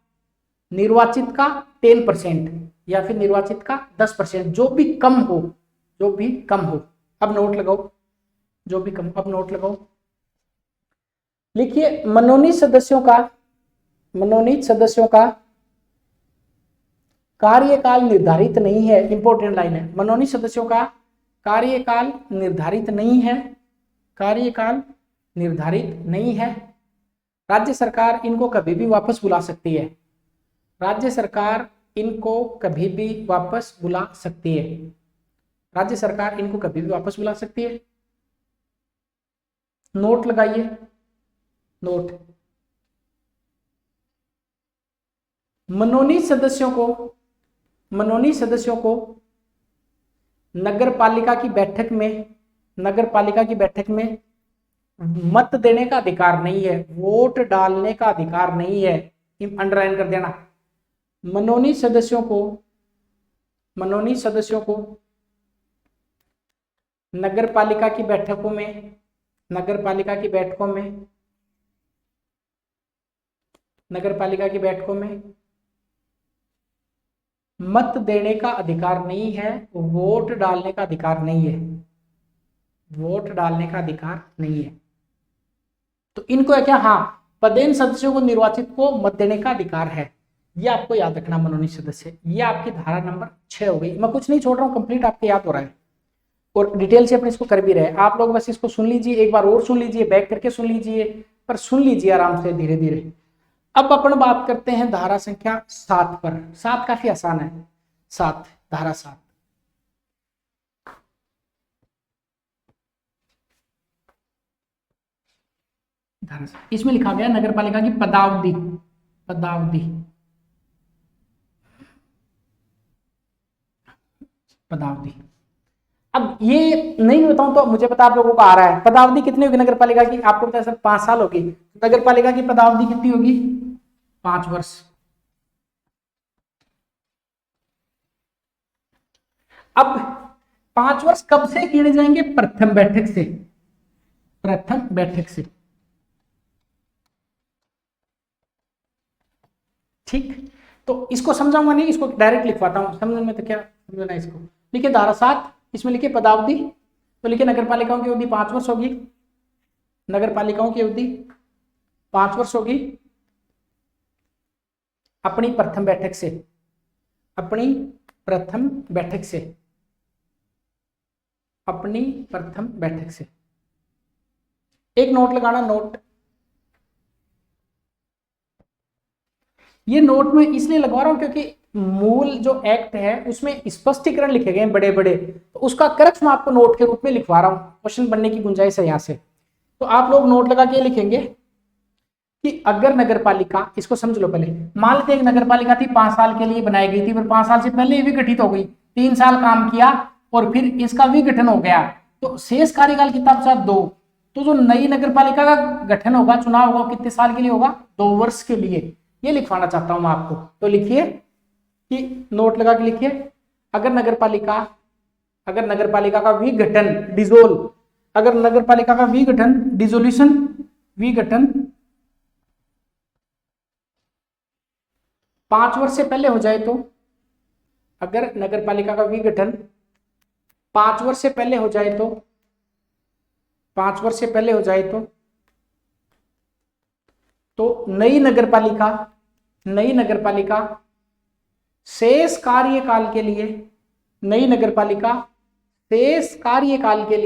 Speaker 1: निर्वाचित का 10% या फिर निर्वाचित का 10%, जो भी कम हो, जो भी कम हो। अब नोट लगाओ, जो भी कम, अब नोट लगाओ। लिखिए मनोनीत सदस्यों का कार्यकाल निर्धारित नहीं है। इंपॉर्टेंट लाइन है, मनोनीत सदस्यों का कार्यकाल निर्धारित नहीं है, कार्यकाल निर्धारित नहीं है। राज्य सरकार इनको कभी भी वापस बुला सकती है, राज्य सरकार इनको कभी भी वापस बुला सकती है, राज्य सरकार इनको कभी भी वापस बुला सकती है। नोट लगाइए, नोट। मनोनीत सदस्यों को नगर पालिका की बैठक में मत देने का अधिकार नहीं है, वोट डालने का अधिकार नहीं है। अंडरलाइन कर देना। मनोनीत सदस्यों को नगर पालिका की बैठकों में मत देने का अधिकार नहीं है, वोट डालने का अधिकार नहीं है, वोट डालने का अधिकार नहीं है। तो इनको है क्या, हाँ, पदेन सदस्यों को निर्वाचित को मत देने का अधिकार है। ये आपको याद रखना मनोनीत सदस्य। ये आपकी धारा नंबर 6 हो गई। मैं कुछ नहीं छोड़ रहा हूँ, कंप्लीट आपके याद हो रहा है और डिटेल से अपने इसको कर भी रहे। आप लोग बस इसको सुन लीजिए, एक बार और सुन लीजिए, बैक करके सुन लीजिए, पर सुन लीजिए आराम से, धीरे धीरे। अब अपन बात करते हैं धारा संख्या 7 पर। 7 काफी आसान है, 7, धारा 7। इसमें लिखा गया नगर पालिका की पदावधि, अब ये नहीं बताऊं तो मुझे पता आप लोगों को आ रहा है। पदावधि कितनी होगी नगर पालिका की? आपको पता है सर 5 साल होगी। नगर पालिका की पदावधि कितनी होगी? 5 वर्ष। अब 5 वर्ष कब से गिने जाएंगे? प्रथम बैठक से। ठीक, तो इसको समझाऊंगा नहीं, इसको डायरेक्ट लिखवाता हूं। समझने में तो क्या समझना है इसको। लिखिए धारा 7, इसमें लिखिए पदावधि, तो लिखिए नगर पालिकाओं की अवधि 5 वर्ष होगी। नगर पालिकाओं की अवधि 5 वर्ष होगी अपनी प्रथम बैठक से। एक नोट लगाना, नोट। ये नोट में इसलिए लगवा रहा हूं क्योंकि मूल जो एक्ट है उसमें स्पष्टीकरण लिखे गए हैं बड़े बड़े, तो उसका करेक्ट मैं आपको नोट के रूप में लिखवा रहा हूं। क्वेश्चन बनने की गुंजाइश है यहां से। तो आप लोग नोट लगा के लिखेंगे कि अगर नगर पालिका, इसको समझ लो पहले, मान लेते एक नगर पालिका थी 5 साल के लिए बनाई गई थी, पर 5 साल से पहले ये विघटित हो गई, 3 साल काम किया और फिर इसका विघटन हो गया, तो शेष कार्यकाल कितना बचा? 2। तो जो नई नगर पालिका का गठन होगा, चुनाव होगा, कितने साल के लिए होगा? 2 वर्ष के लिए। ये लिखवाना चाहता हूं मैं आपको। तो लिखिए कि नोट लगा के लिखिए, अगर नगर पालिका का विघटन, डिसोल्व, अगर नगर पालिका का विघटन, विघटन 5 वर्ष से पहले हो जाए तो, अगर नगर पालिका का विघटन 5 वर्ष से पहले हो जाए तो, 5 वर्ष से पहले हो जाए तो नई नगर पालिका शेष कार्यकाल के लिए, नई नगर पालिका शेष कार्यकाल के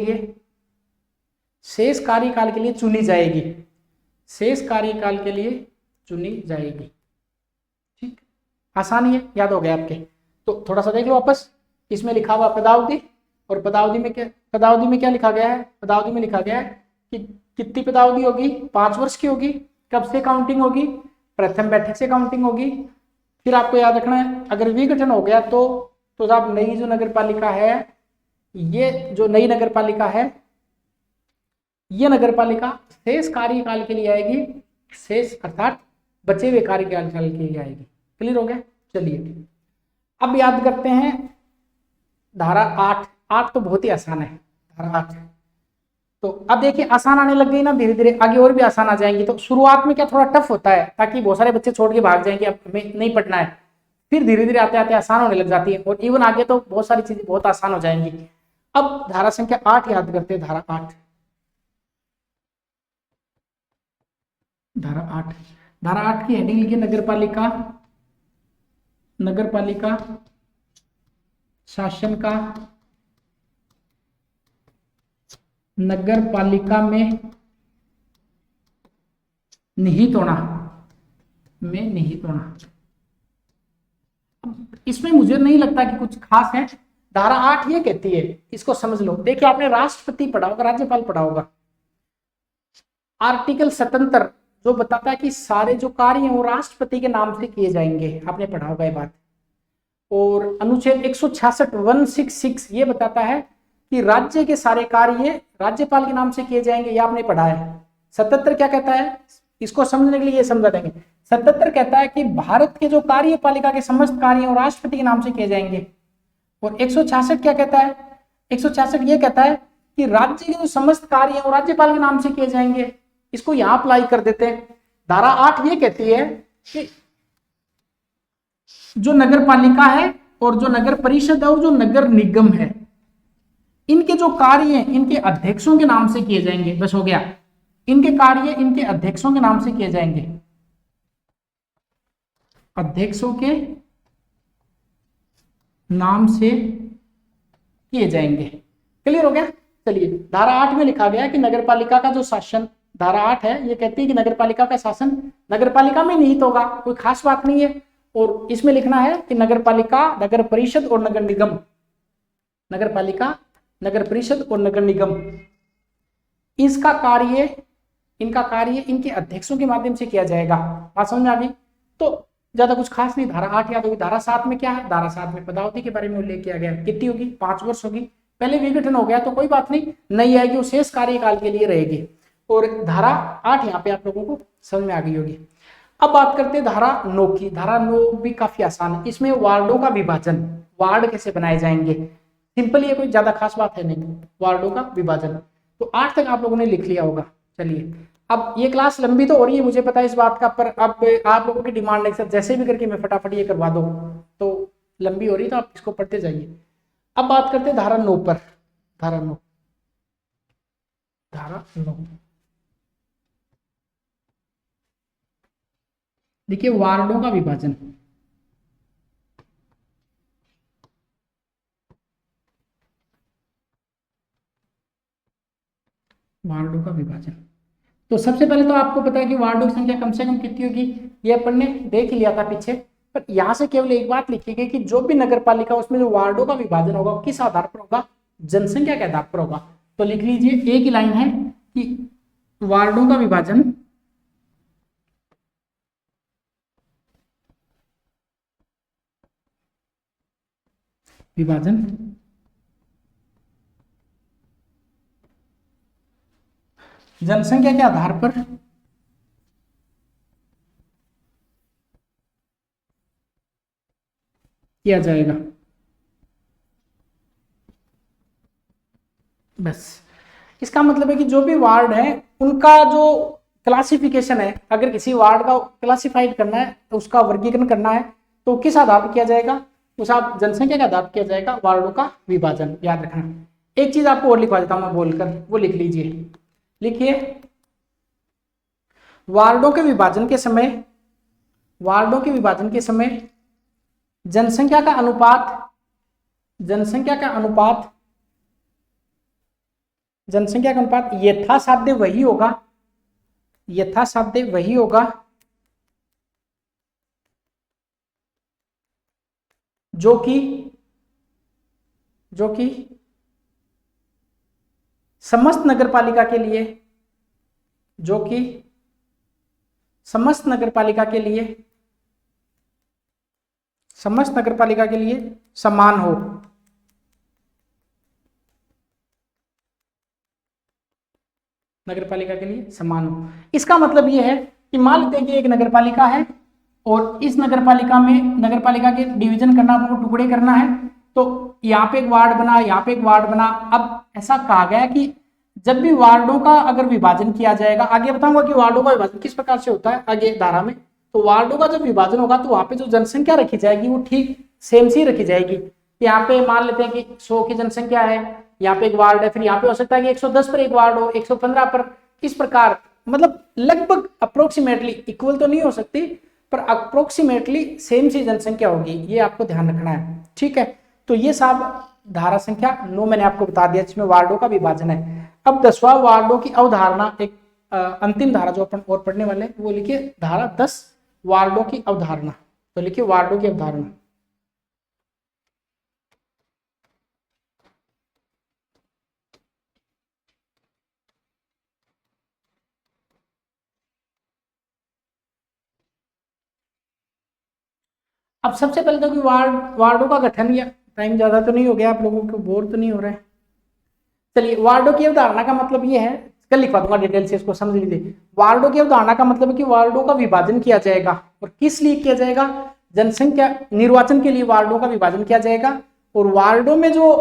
Speaker 1: लिए चुनी जाएगी, शेष कार्यकाल के लिए चुनी जाएगी। ठीक, आसानी है, याद हो गया आपके। तो थोड़ा सा देख लो वापस, इसमें लिखा हुआ पदावधि, और पदावधि में क्या लिखा गया है? पदावधि में लिखा गया है कि कितनी पदावधि होगी? 5 वर्ष की होगी। कब से काउंटिंग होगी? प्रथम बैठक से काउंटिंग होगी। फिर आपको याद रखना है, अगर विघटन हो गया तो साहब नई जो नगर पालिका है, ये जो नई नगर पालिका है, ये नगर पालिका शेष कार्यकाल के लिए आएगी, शेष अर्थात बचे हुए कार्यकाल के लिए आएगी। क्लियर हो गया? चलिए अब याद करते हैं धारा 8। 8 तो बहुत ही आसान है, धारा 8। तो अब देखिए आसान आने लग गई ना, धीरे धीरे आगे और भी आसान आ जाएंगी। तो शुरुआत में क्या थोड़ा टफ होता है, ताकि बहुत सारे बच्चे छोड़ के भाग जाएंगे, अब हमें नहीं पढ़ना है। फिर धीरे धीरे आते आते आसान होने लग जाती है, और इवन आगे तो बहुत सारी चीजें बहुत आसान हो जाएंगी। अब धारा संख्या 8 याद करते हैं। धारा 8, धारा 8, धारा 8 की हेडिंग लिखिए नगर पालिका, नगर पालिका शासन का नगर पालिका में निहित होना, में निहित होना। इसमें मुझे नहीं लगता कि कुछ खास है। धारा 8 ये कहती है, इसको समझ लो। देखिए आपने राष्ट्रपति पढ़ा होगा, राज्यपाल पढ़ा होगा। आर्टिकल 77 जो बताता है कि सारे जो कार्य हैं वो राष्ट्रपति के नाम से किए जाएंगे, आपने पढ़ा होगा ये बात। और अनुच्छेद 166 166 ये बताता है कि राज्य के सारे कार्य राज्यपाल के नाम से किए जाएंगे, ये आपने पढ़ा है। 77 क्या कहता है, इसको समझने के लिए ये समझा देंगे। 77 कहता है कि भारत के जो कार्यपालिका के समस्त कार्य वो राष्ट्रपति के नाम से किए जाएंगे। और 166 क्या कहता है, 166 ये कहता है कि राज्य के जो समस्त कार्य वो राज्यपाल के नाम से किए जाएंगे। इसको यहां अप्लाई कर देते हैं। धारा 8 ये कहती है कि जो नगर पालिका है और जो नगर परिषद है और जो नगर निगम है, इनके जो कार्य हैं इनके अध्यक्षों के नाम से किए जाएंगे। बस हो गया, इनके कार्य इनके अध्यक्षों के नाम से किए जाएंगे, अध्यक्षों के नाम से किए जाएंगे। क्लियर हो गया। चलिए धारा 8 में लिखा गया है कि नगरपालिका का जो शासन, धारा 8 है ये कहती है कि नगरपालिका का शासन नगरपालिका में निहित होगा, कोई खास बात नहीं है। और इसमें लिखना है कि नगरपालिका, नगर परिषद और नगर निगम, नगरपालिका, नगर परिषद और नगर निगम, इसका कार्य, इनका कार्य इनके अध्यक्षों के माध्यम से किया जाएगा। बात समझ में आ गई। तो ज्यादा कुछ खास नहीं। धारा 8 याद होगी। धारा 7 में क्या है, धारा 7 में पदावधि के बारे में उल्लेख किया गया है। कितनी होगी, 5 वर्ष होगी। पहले विघटन हो गया तो कोई बात नहीं, नई आएगी वो शेष कार्यकाल के लिए रहेगी। और धारा 8 यहाँ पे आप लोगों को समझ में आ गई होगी। अब बात करते हैं धारा 9 की। धारा 9 भी काफी आसान है। इसमें वार्डों का विभाजन, वार्ड कैसे बनाए जाएंगे, सिंपल, ये कोई ज्यादा खास बात है नहीं, वार्डों का विभाजन। तो 8 तक आप लोगों ने लिख लिया होगा। चलिए अब ये क्लास लंबी तो हो रही है, मुझे पता है इस बात का, पर अब आप लोगों की डिमांड है सर जैसे भी करके मैं फटाफट ये करवा दो, तो लंबी हो रही है तो आप इसको पढ़ते जाइए। अब बात करते हैं धारा 9 पर। धारा 9, धारा 9 देखिए, वार्डों का विभाजन। वार्डों का विभाजन, तो सबसे पहले तो आपको पता है कि वार्डों की संख्या कम से कम कितनी होगी, ये अपन ने देख लिया था पीछे। पर यहाँ से केवल एक बात लिखी गई कि जो भी नगर पालिका उसमें जो वार्डों का विभाजन होगा वो किस आधार पर होगा, जनसंख्या के आधार पर होगा। तो लिख लीजिए, एक ही लाइन है कि वार्डों का विभाजन विभाजन जनसंख्या के आधार पर किया जाएगा। बस इसका मतलब है कि जो भी वार्ड है उनका जो क्लासिफिकेशन है, अगर किसी वार्ड का क्लासिफाइड करना है तो उसका वर्गीकरण करना है तो किस आधार पर किया जाएगा, उस जनसंख्या के आधार पर किया जाएगा वार्डों का विभाजन। याद रखना। एक चीज आपको और लिखवा देता हूं मैं बोलकर, वो लिख लीजिए। लिखिए, वार्डों के विभाजन के समय, वार्डों के विभाजन के समय जनसंख्या का अनुपात, जनसंख्या का अनुपात, जनसंख्या का अनुपात यथासाध्य वही होगा, यथासाध्य वही होगा जो कि समस्त नगरपालिका के लिए, जो कि समस्त नगरपालिका के लिए, समस्त नगरपालिका के लिए समान हो। नगरपालिका के लिए समान हो, इसका मतलब यह है कि मान लेते हैं कि एक नगरपालिका है और इस नगरपालिका में, नगरपालिका के डिवीजन करना, आपको टुकड़े करना है, तो यहाँ पे एक वार्ड बना, यहाँ पे एक वार्ड बना। अब ऐसा कहा गया कि जब भी वार्डों का अगर विभाजन किया जाएगा, आगे बताऊंगा कि वार्डों का विभाजन किस प्रकार से होता है आगे धारा में, तो वार्डों का जब विभाजन होगा तो वहां पे जो जनसंख्या रखी जाएगी वो ठीक सेम सी रखी जाएगी। यहाँ पे मान लेते हैं कि 100 की जनसंख्या है, यहाँ पे एक वार्ड है, फिर यहाँ पे हो सकता है कि 110 पर एक वार्ड हो, 115 पर, इस प्रकार मतलब लगभग अप्रोक्सीमेटली इक्वल तो नहीं हो सकती पर अप्रोक्सीमेटली सेम सी जनसंख्या होगी, ये आपको ध्यान रखना है। ठीक है, तो ये सब धारा संख्या 9 मैंने आपको बता दिया जिसमें वार्डों का विभाजन है। अब 10वां वार्डों की अवधारणा, एक अंतिम धारा जो अपन और पढ़ने वाले हैं वो लिखिए धारा 10 वार्डों की अवधारणा। तो लिखिए वार्डों की अवधारणा। अब सबसे पहले तो कि वार्डों का गठन, या टाइम ज्यादा तो नहीं हो गया, आप लोगों को बोर तो नहीं हो रहा है? चलिए, वार्डों की अवधारणा का मतलब ये है, कल लिखवा दूंगा डिटेल से, इसको समझ लीजिए। वार्डों की अवधारणा का मतलब है कि वार्डों का विभाजन किया जाएगा, और किस लिए किया जाएगा? जनसंख्या निर्वाचन के लिए वार्डों का विभाजन किया जाएगा। और वार्डों में जो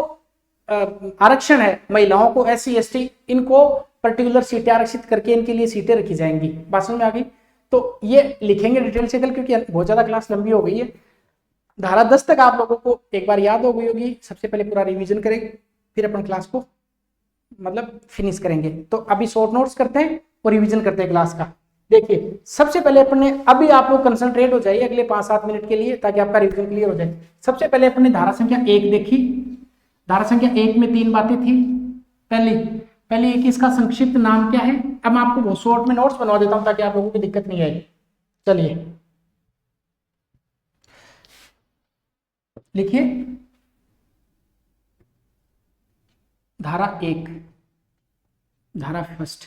Speaker 1: आरक्षण है, महिलाओं को, SC ST, इनको पर्टिकुलर सीटें आरक्षित करके इनके लिए सीटें रखी जाएंगी। बात समझ में आ गई? तो ये लिखेंगे डिटेल से कल, क्योंकि बहुत ज्यादा क्लास लंबी हो गई है। धारा 10 तक आप लोगों को एक बार याद हो गई होगी, सबसे पहले पूरा रिवीजन करेंगे, फिर अपन क्लास को मतलब फिनिश करेंगे। तो अभी शॉर्ट नोट्स करते हैं और रिवीजन करते हैं क्लास का। देखिए, सबसे पहले अपन ने, अभी आप लोग कंसंट्रेट हो जाइए अगले 5-7 मिनट के लिए, ताकि आपका रिवीजन क्लियर हो जाए। सबसे पहले अपन ने धारा संख्या 1 देखी। धारा संख्या 1 में 3 बातें थी। पहली एक, इसका संक्षिप्त नाम क्या है? अब मैं आपको बहुत शॉर्ट में नोट्स बनवा देता हूं ताकि आप लोगों की दिक्कत नहीं आए। चलिए लिखिए धारा 1, धारा फर्स्ट।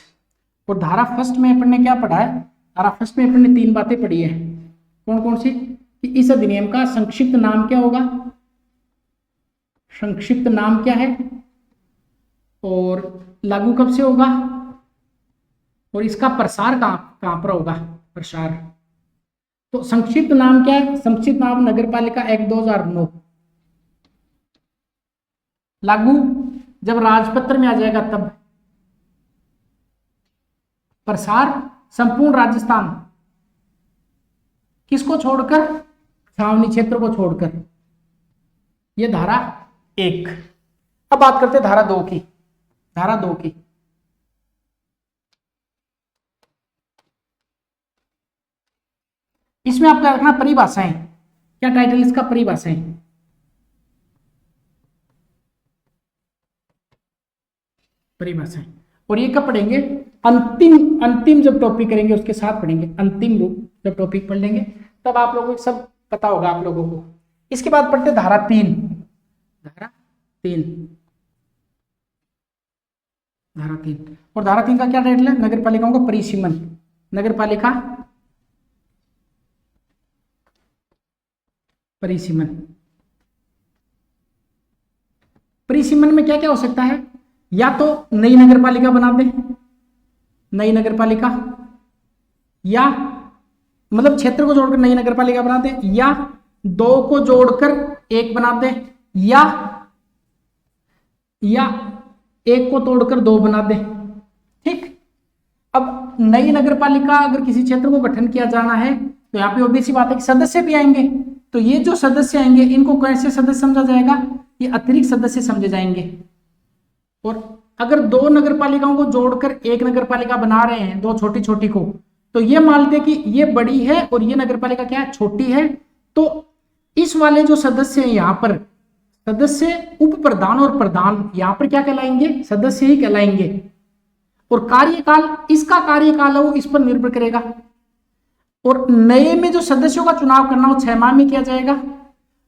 Speaker 1: और धारा फर्स्ट में अपन ने क्या पढ़ा है? धारा फर्स्ट में अपन ने 3 बातें पढ़ी है। कौन कौन सी? कि इस अधिनियम का संक्षिप्त नाम क्या होगा, संक्षिप्त नाम क्या है, और लागू कब से होगा, और इसका प्रसार कहां पर होगा, प्रसार। तो संक्षिप्त नाम क्या है? संक्षिप्त नाम नगरपालिका एक्ट 2009। लागू जब राजपत्र में आ जाएगा तब। प्रसार संपूर्ण राजस्थान, किसको छोड़कर? छावनी क्षेत्र को छोड़कर। यह धारा 1। अब बात करते हैं धारा 2 की। धारा 2 की, इसमें आपका रखना परिभाषाएं। क्या टाइटल इसका? परिभाषाएं। परिभाषाएं। और ये कब पढ़ेंगे? अंतिम जब टॉपिक करेंगे उसके साथ पढ़ेंगे। अंतिम रूप जब टॉपिक पढ़ लेंगे तब आप लोगों को सब पता होगा आप लोगों को। इसके बाद पढ़ते धारा 3। धारा 3, धारा 3। और धारा 3 का क्या टाइटल है? नगर पालिकाओं का परिसीमन। नगर पालिका परिसीमन। परिसीमन में क्या क्या हो सकता है? या तो नई नगर पालिका बना दे, नई नगर पालिका, या मतलब क्षेत्र को जोड़कर नई नगर पालिका बना दे, या 2 को जोड़कर 1 बना दे, या 1 को तोड़कर 2 बना दे। ठीक। अब नई नगर पालिका अगर किसी क्षेत्र को गठन किया जाना है तो यहाँ पे ऑब्वियस सी बात है कि सदस्य भी आएंगे। तो ये जो सदस्य आएंगे इनको कैसे सदस्य समझा जाएगा? ये अतिरिक्त सदस्य समझे जाएंगे। और अगर 2 नगर पालिकाओं को जोड़कर 1 नगर पालिका बना रहे हैं, 2 छोटी छोटी को, तो ये मानते कि ये बड़ी है और ये नगर पालिका क्या है? छोटी है। तो इस वाले जो सदस्य हैं यहाँ पर, सदस्य, उप प्रधान और प्रधान, यहाँ पर क्या कहलाएंगे? सदस्य ही कहलाएंगे। और कार्यकाल, इसका कार्यकाल है वो इस पर निर्भर करेगा। और नए में जो सदस्यों का चुनाव करना वो 6 माह में किया जाएगा।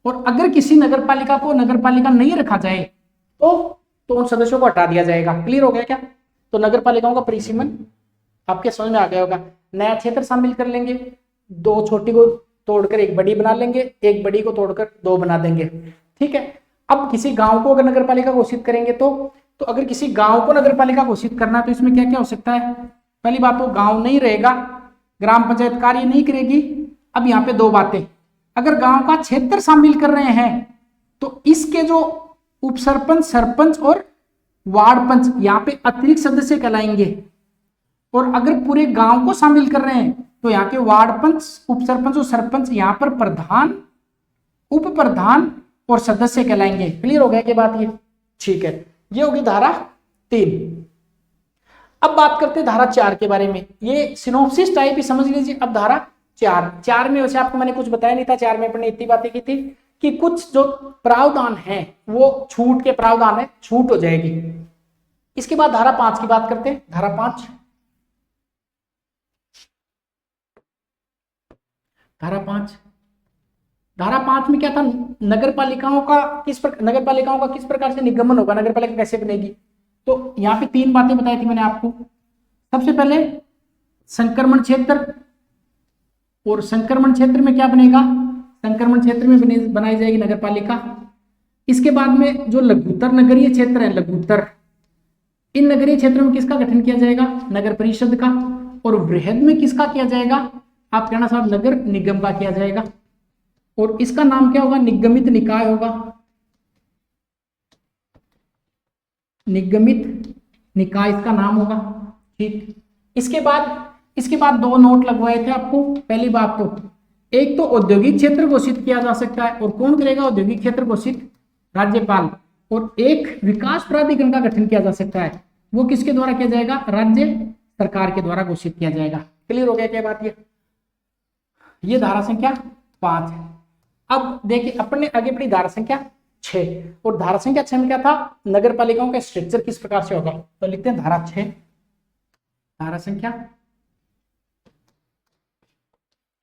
Speaker 1: और अगर किसी नगर पालिका को नगर पालिका नहीं रखा जाए तो उन सदस्यों को हटा दिया जाएगा। क्लियर हो गया क्या? तो नगर पालिकाओं का परिसीमन आपके समझ में आ गया होगा। नया क्षेत्र शामिल कर लेंगे, 2 छोटी को तोड़कर 1 बड़ी बना लेंगे, 1 बड़ी को तोड़कर 2 बना देंगे। ठीक है। अब किसी गांव को अगर नगर पालिका घोषित करेंगे तो अगर किसी गांव को नगर पालिका घोषित करना है तो इसमें क्या क्या हो सकता है? पहली बात तो गांव नहीं रहेगा, ग्राम पंचायत कार्य नहीं करेगी। अब यहाँ पे 2 बातें, अगर गांव का क्षेत्र शामिल कर रहे हैं तो इसके जो उप सरपंच, सरपंच और वार्ड पंच यहाँ पे अतिरिक्त सदस्य कहलाएंगे। और अगर पूरे गांव को शामिल कर रहे हैं तो यहाँ के वार्ड पंच, उप सरपंच और सरपंच यहाँ पर प्रधान, उप प्रधान और सदस्य कहलाएंगे। क्लियर हो गया कि बात ये? ठीक है, ये होगी धारा 3। अब बात करते हैं धारा 4 के बारे में। ये सिनॉप्सिस टाइप ही समझ लीजिए। अब धारा 4 में वैसे आपको मैंने कुछ बताया नहीं था, 4 में अपने इतनी बातें की थी कि कुछ जो प्रावधान है वो छूट के प्रावधान है, छूट हो जाएगी। इसके बाद धारा 5 की बात करते हैं। धारा 5, धारा 5 में क्या था? नगर पालिकाओं का किस प्रकार से निगमन होगा, नगर पालिका कैसे बनेगी। तो यहाँ पे 3 बातें बताई थी मैंने आपको। सबसे पहले संक्रमण क्षेत्र, और संक्रमण क्षेत्र में क्या बनेगा? संक्रमण क्षेत्र में बनाई जाएगी नगर पालिका। इसके बाद में जो लघुतर नगरीय क्षेत्र है, लघुतर, इन नगरीय क्षेत्रों में किसका गठन किया जाएगा? नगर परिषद का। और वृहद में किसका किया जाएगा? आप कहना साहब नगर निगम का किया जाएगा। और इसका नाम क्या होगा? निगमित निकाय होगा, निगमित निकाय इसका नाम होगा। ठीक, इसके बाद 2 नोट लगवाए थे आपको। पहली बात तो एक तो औद्योगिक क्षेत्र घोषित किया जा सकता है, और कौन करेगा औद्योगिक क्षेत्र घोषित? राज्यपाल। और एक विकास प्राधिकरण का गठन किया जा सकता है, वो किसके द्वारा किया जाएगा? राज्य सरकार के द्वारा घोषित किया जाएगा। क्लियर हो गया क्या बात? ये धारा संख्या 5 है। अब देखिए अपने आगे बढ़ी धारा संख्या 6, और धारा संख्या 6 में क्या था? नगर पालिकाओं का स्ट्रक्चर किस प्रकार से होगा। तो लिखते हैं धारा 6, धारा संख्या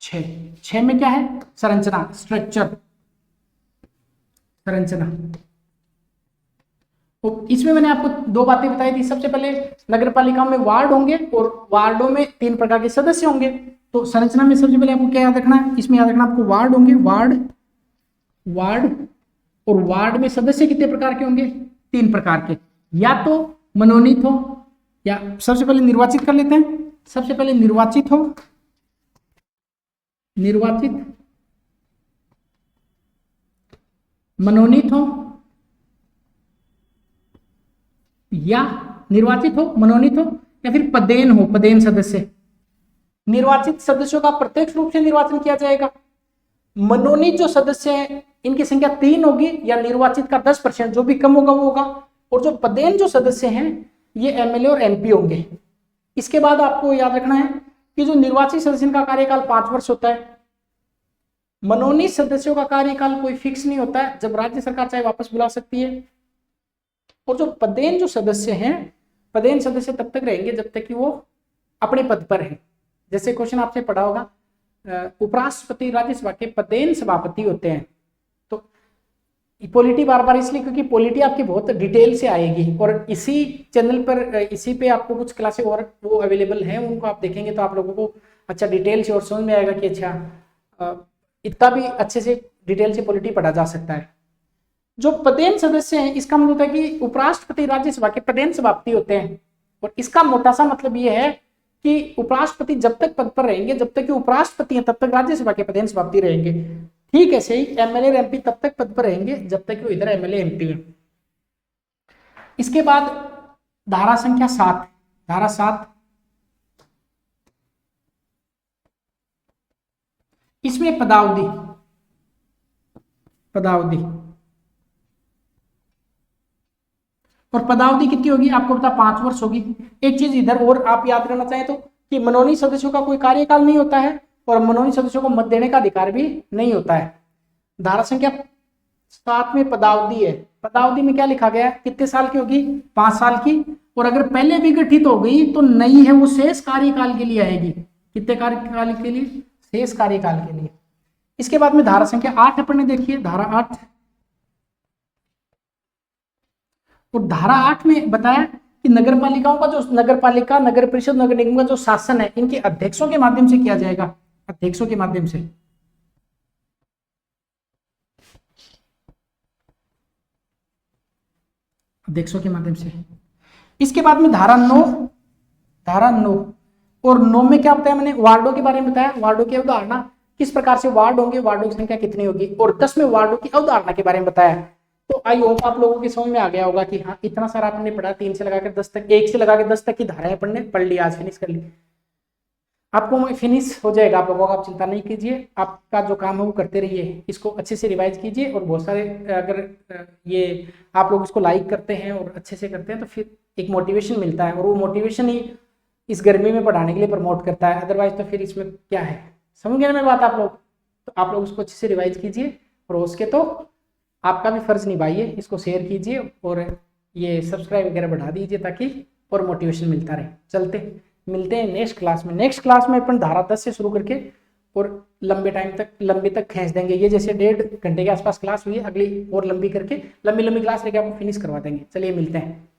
Speaker 1: 6 में क्या है? संरचना, स्ट्रक्चर, संरचना। तो इसमें मैंने आपको 2 बातें बताई थी। सबसे पहले नगर पालिकाओं में वार्ड होंगे, और वार्डों में 3 प्रकार के सदस्य होंगे। तो संरचना में सबसे पहले आपको क्या याद रखना है? इसमें याद रखना आपको वार्ड होंगे, वार्ड, और वार्ड में सदस्य कितने प्रकार के होंगे? 3 प्रकार के। या तो मनोनीत हो, या सबसे पहले निर्वाचित कर लेते हैं। सबसे पहले निर्वाचित हो, मनोनीत हो, या निर्वाचित हो, मनोनीत हो, या फिर पदेन हो, पदेन सदस्य। निर्वाचित सदस्यों का प्रत्यक्ष रूप से निर्वाचन किया जाएगा। मनोनीत जो सदस्य हैं इनकी संख्या 3 होगी, या निर्वाचित का 10%, जो भी कम होगा वो होगा। और जो पदेन जो सदस्य हैं ये एमएलए और एमपी होंगे। इसके बाद आपको याद रखना है कि जो निर्वाचित सदस्य का कार्यकाल 5 वर्ष होता है। मनोनीत सदस्यों का कार्यकाल कोई फिक्स नहीं होता है, जब राज्य सरकार चाहे वापस बुला सकती है। और जो पदेन जो सदस्य हैं, पदेन सदस्य तब तक रहेंगे जब तक कि वो अपने पद पर हैं। जैसे क्वेश्चन आपसे पढ़ा होगा, उपराष्ट्रपति राज्यसभा के पदेन सभापति होते हैं। तो पॉलिटी बार बार इसलिए क्योंकि पॉलिटी आपकी बहुत डिटेल से आएगी, और इसी चैनल पर इसी पे आपको कुछ क्लासें और वो अवेलेबल हैं, उनको आप देखेंगे तो आप लोगों को अच्छा डिटेल से और समझ में आएगा कि अच्छा इतना भी अच्छे से डिटेल से पॉलिटी पढ़ा जा सकता है। जो पदेन सदस्य हैं इसका मतलब होता है कि उपराष्ट्रपति राज्यसभा के पदेन सभापति होते हैं। और इसका मोटा सा मतलब ये है कि उपराष्ट्रपति जब तक पद पर रहेंगे, जब तक कि उपराष्ट्रपति हैं तब तक राज्यसभा के पदेन सभापति रहेंगे। ठीक है, सही। एमएलए और एमपी तब तक पद पर रहेंगे जब तक कि वो इधर एमएलए एमपी हैं। इसके बाद धारा संख्या 7, धारा 7, इसमें पदावधि, और पदावधि कितनी होगी आपको पता? 5 वर्ष होगी। एक चीज इधर और आप याद करना चाहें तो कि मनोनीत सदस्यों का कोई कार्यकाल नहीं होता है, और मनोनीत सदस्यों को मत देने का अधिकार भी नहीं होता है। धारा संख्या 7 में पदावधि है। पदावधि में क्या लिखा गया है? कितने साल की होगी? 5 साल की। और अगर पहले विघटित हो गई तो नई है वो शेष कार्यकाल के लिए आएगी। कितने कार्यकाल के लिए? शेष कार्यकाल के लिए। इसके बाद में धारा संख्या 8 अपन ने देखिए, धारा 8। और धारा 8 में बताया कि नगर पालिकाओं का जो नगर पालिका, नगर परिषद, नगर निगम का जो शासन है इनके अध्यक्षों के माध्यम से किया जाएगा, अध्यक्षों के माध्यम से। अध्यक्षों के माध्यम से। इसके बाद में धारा 9, धारा 9 और 9 में क्या बताया मैंने? वार्डों के बारे में बताया। वार्डों की अवधारणा, किस प्रकार से वार्ड होंगे, वार्डों की संख्या कितनी होगी। और 10 में वार्डों की अवधारणा के बारे में बताया। तो आई होप आप लोगों की समझ में आ गया होगा कि हाँ इतना सारा आपने पढ़ा, 3 से लगाकर 10 तक, 1 से लगाकर 10 तक की धाराएं अपन ने पढ़ ली, आज फिनिश कर ली। आपको फिनिश हो जाएगा आप लोगों का, आप चिंता नहीं कीजिए, आपका जो काम है वो करते रहिए, इसको अच्छे से रिवाइज कीजिए। और बहुत सारे अगर ये आप लोग इसको लाइक करते हैं और अच्छे से करते हैं तो फिर एक मोटिवेशन मिलता है, और वो मोटिवेशन ही इस गर्मी में पढ़ाने के लिए प्रमोट करता है, अदरवाइज तो फिर इसमें क्या है, समझ गए ना मेरी बात आप लोग। तो आप लोग इसको अच्छे से रिवाइज कीजिए, और उसके तो आपका भी फर्ज निभाइए, इसको शेयर कीजिए और ये सब्सक्राइब वगैरह बढ़ा दीजिए ताकि और मोटिवेशन मिलता रहे। चलते मिलते हैं नेक्स्ट क्लास में। नेक्स्ट क्लास में अपन धारा 10 से शुरू करके और लंबे तक खींच देंगे। ये जैसे 1.5 घंटे के आसपास क्लास हुई है, अगली और लंबी करके लंबी क्लास लेके आपको फिनिश करवा देंगे। चलिए मिलते हैं।